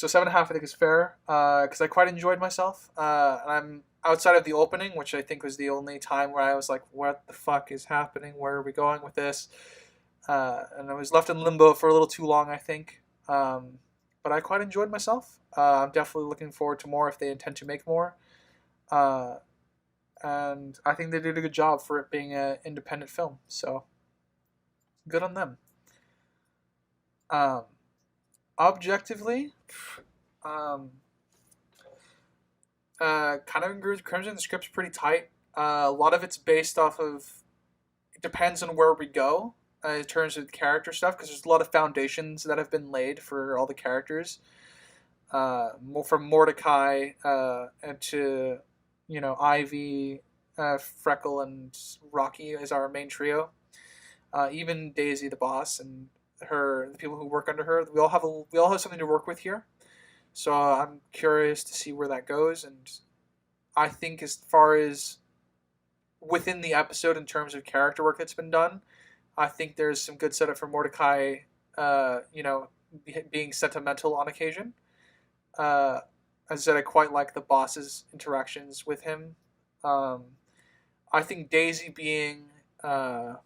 7.5 I think is fair because I quite enjoyed myself. And I'm outside of the opening, which I think was the only time where I was like, "What the fuck is happening? Where are we going with this?" And I was left in limbo for a little too long, I think. But I quite enjoyed myself. I'm definitely looking forward to more if they intend to make more. And I think they did a good job for it being an independent film. So, good on them. Objectively, kind of agree with Crimson. The script's pretty tight. A lot of it's based off of. It depends on where we go in terms of character stuff, because there's a lot of foundations that have been laid for all the characters. From Mordecai and to Ivy, Freckle, and Rocky as our main trio. Even Daisy, the boss, and the people who work under her. We all have something to work with here. So I'm curious to see where that goes, and I think as far as within the episode in terms of character work that's been done, I think there's some good setup for Mordecai, being sentimental on occasion. As I said, I quite like the boss's interactions with him. I think Daisy being, what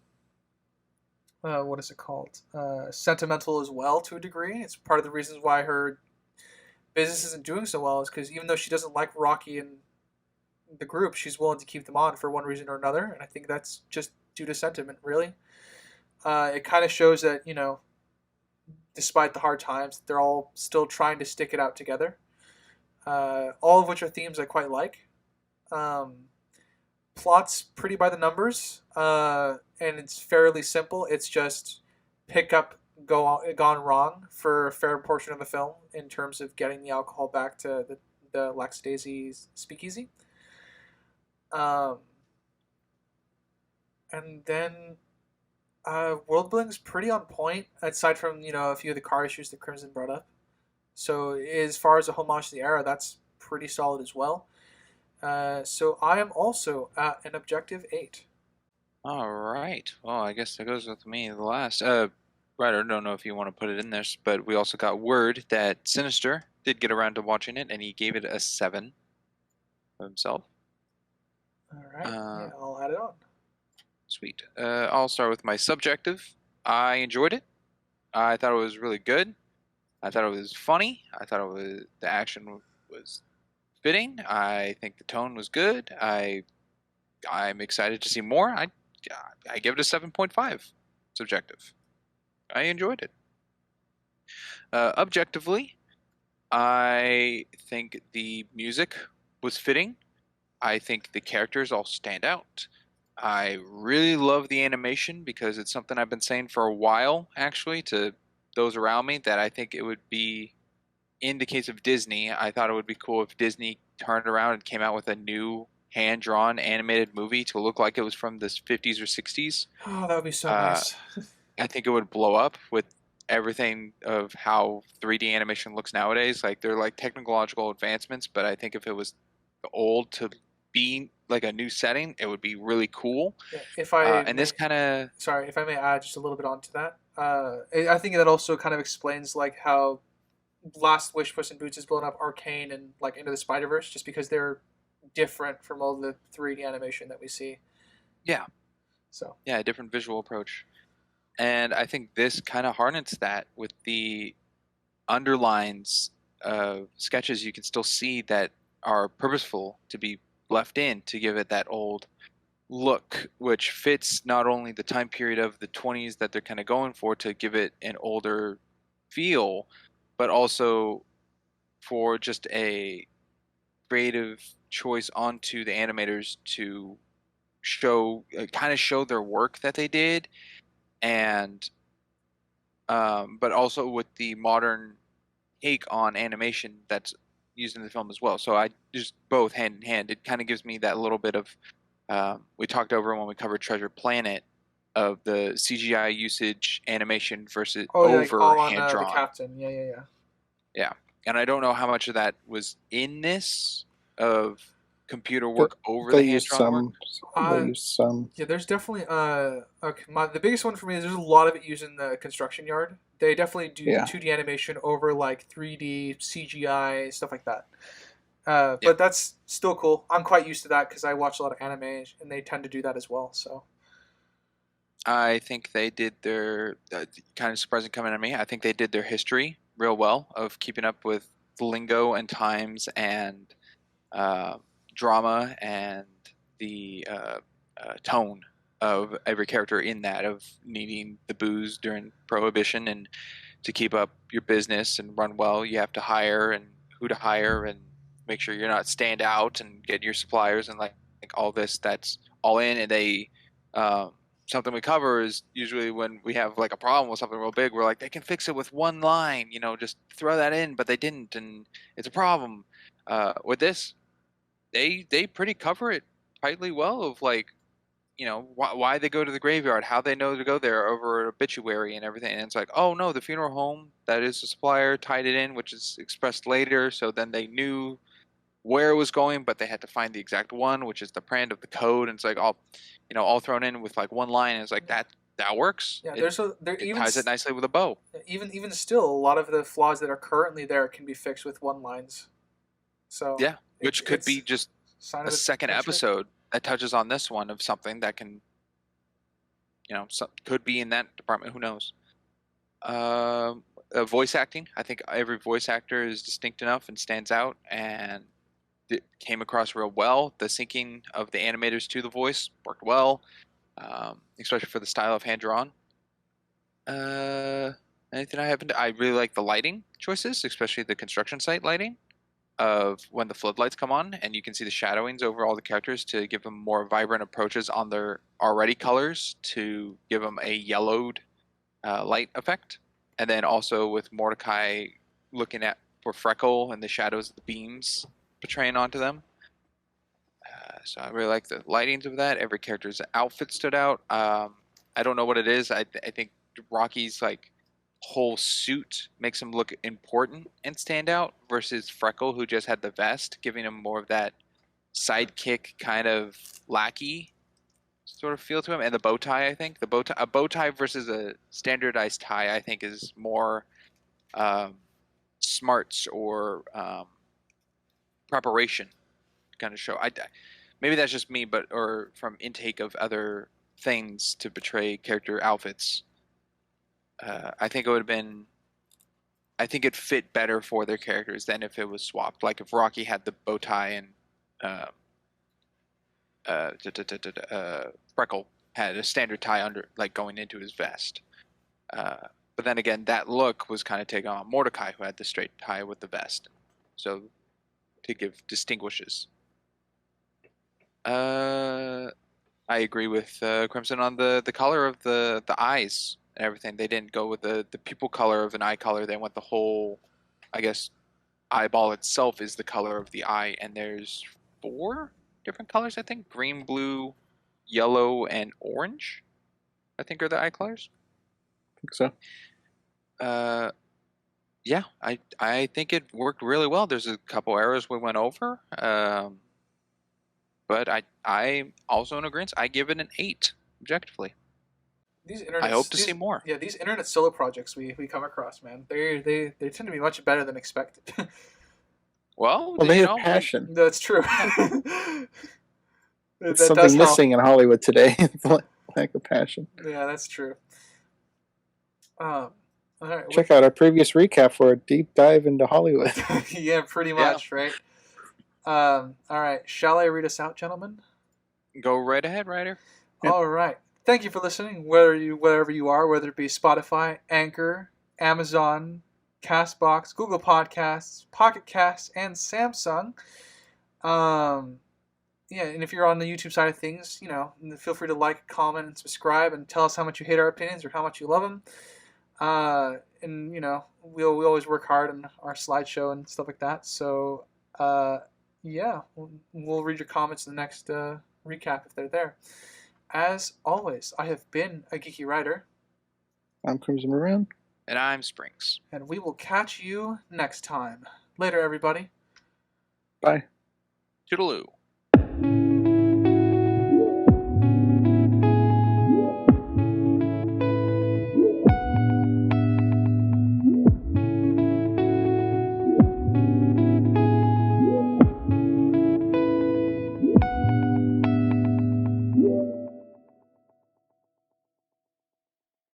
is it called? Sentimental as well to a degree. It's part of the reasons why her business isn't doing so well is because even though she doesn't like Rocky and the group, she's willing to keep them on for one reason or another. And I think that's just due to sentiment, really. It kind of shows that, despite the hard times, they're all still trying to stick it out together. All of which are themes I quite like. Plot's pretty by the numbers, and it's fairly simple. It's just pick up gone wrong for a fair portion of the film in terms of getting the alcohol back to the Lackadaisy speakeasy. Um, and then world building's pretty on point, aside from a few of the car issues that Crimson brought up. So as far as a homage to the era, that's pretty solid as well. So I am also at an objective 8. All right. Well, I guess that goes with me. The last. Ryder, I don't know if you want to put it in there, but we also got word that Sinister did get around to watching it, and he gave it a 7 himself. All right. Yeah, I'll add it on. Sweet. I'll start with my subjective. I enjoyed it. I thought it was really good. I thought it was funny. I thought the action was fitting. I think the tone was good. I'm excited to see more. I give it a 7.5 subjective. I enjoyed it. Objectively, I think the music was fitting. I think the characters all stand out. I really love the animation because it's something I've been saying for a while, actually, to those around me, that I think it would be, in the case of Disney, I thought it would be cool if Disney turned around and came out with a new hand-drawn animated movie to look like it was from the 50s or 60s. Oh, that would be so nice. I think it would blow up with everything of how 3D animation looks nowadays. Like, they're like technological advancements, but I think if it was old to be like a new setting, it would be really cool. Yeah, if I and this kind of sorry, if I may add just a little bit onto that, I think that also kind of explains like how Last Wish, Puss in Boots is blown up Arcane and like Into the Spider-Verse, just because they're different from all the 3D animation that we see. Yeah. So yeah, a different visual approach. And I think this kind of harnessed that with the underlines sketches. You can still see that are purposeful to be left in to give it that old look, which fits not only the time period of the 20s that they're kind of going for to give it an older feel, but also for just a creative choice onto the animators to show kind of show their work that they did, and but also with the modern take on animation that's used in the film as well. So I just both hand in hand. It kind of gives me that little bit of we talked over when we covered Treasure Planet of the CGI usage animation versus like over all on hand drawn. the captain. Yeah. Yeah, and I don't know how much of that was in this of computer work over the hand drawn work. They use some. Yeah, there's definitely the biggest one for me is there's a lot of it used in the construction yard. They definitely do 2D animation over like 3D CGI stuff like that. But that's still cool. I'm quite used to that because I watch a lot of anime and they tend to do that as well. So I think they did their kind of surprising coming at me. I think they did their history real well of keeping up with lingo and times and drama and the tone of every character in that, of needing the booze during Prohibition, and to keep up your business and run well, you have to hire, and who to hire, and make sure you're not stand out, and get your suppliers, and like all this. That's all in, and they something we cover is usually when we have like a problem with something real big, we're like, they can fix it with one line, just throw that in, but they didn't, and it's a problem. With this, they pretty cover it tightly well, of like, why they go to the graveyard, how they know to go there over an obituary and everything. And it's like, oh no, the funeral home, that is the supplier, tied it in, which is expressed later. So then they knew where it was going, but they had to find the exact one, which is the brand of the code. And it's like all thrown in with like one line. And it's like that works. Yeah, it ties it nicely with a bow. Even still, a lot of the flaws that are currently there can be fixed with one lines. So yeah, which could be just a second episode that touches on this one of something that can, could be in that department. Who knows? Voice acting. I think every voice actor is distinct enough and stands out, and it came across real well. The syncing of the animators to the voice worked well, especially for the style of hand drawn. Anything I really like the lighting choices, especially the construction site lighting, of when the floodlights come on and you can see the shadowings over all the characters to give them more vibrant approaches on their already colors, to give them a yellowed light effect. And then also with Mordecai looking at for Freckle and the shadows of the beams portraying onto them. So I really like the lightings of that. Every character's outfit stood out. I don't know what it is. I think Rocky's like whole suit makes him look important and stand out versus Freckle, who just had the vest, giving him more of that sidekick kind of lackey sort of feel to him. And the bow tie, I think a bow tie versus a standardized tie, I think, is more smarts or preparation kind of show. Maybe that's just me, but or from intake of other things to portray character outfits. I think it would have been. I think it fit better for their characters than if it was swapped. Like if Rocky had the bow tie and Freckle had a standard tie under, like going into his vest. But then again, that look was kind of taken on Mordecai, who had the straight tie with the vest. So to give distinguishes. I agree with Crimson on the color of the eyes and everything. They didn't go with the pupil color of an eye color. They went the whole, I guess, eyeball itself is the color of the eye. And there's 4 different colors, I think. Green, blue, yellow, and orange, I think, are the eye colors. I think so. Yeah, I think it worked really well. There's a couple errors we went over. But I also in agreement. I give it an 8 objectively. I hope to see more. Yeah, these internet solo projects we come across, man, they tend to be much better than expected. Well, they have passion. That's true. It's something missing in Hollywood today. Lack of passion. Yeah, that's true. All right, check out our previous recap for a deep dive into Hollywood. Yeah, pretty much, right? All right, shall I read us out, gentlemen? Go right ahead, Ryder. Yep. All right. Thank you for listening, wherever you are, whether it be Spotify, Anchor, Amazon, Castbox, Google Podcasts, Pocket Casts, and Samsung. Yeah, and if you're on the YouTube side of things, feel free to like, comment, and subscribe, and tell us how much you hate our opinions or how much you love them. And we always work hard on our slideshow and stuff like that. So yeah, we'll read your comments in the next recap if they're there. As always, I have been a geeky writer. I'm Crimson Maroon. And I'm Springs. And we will catch you next time. Later, everybody. Bye. Toodaloo.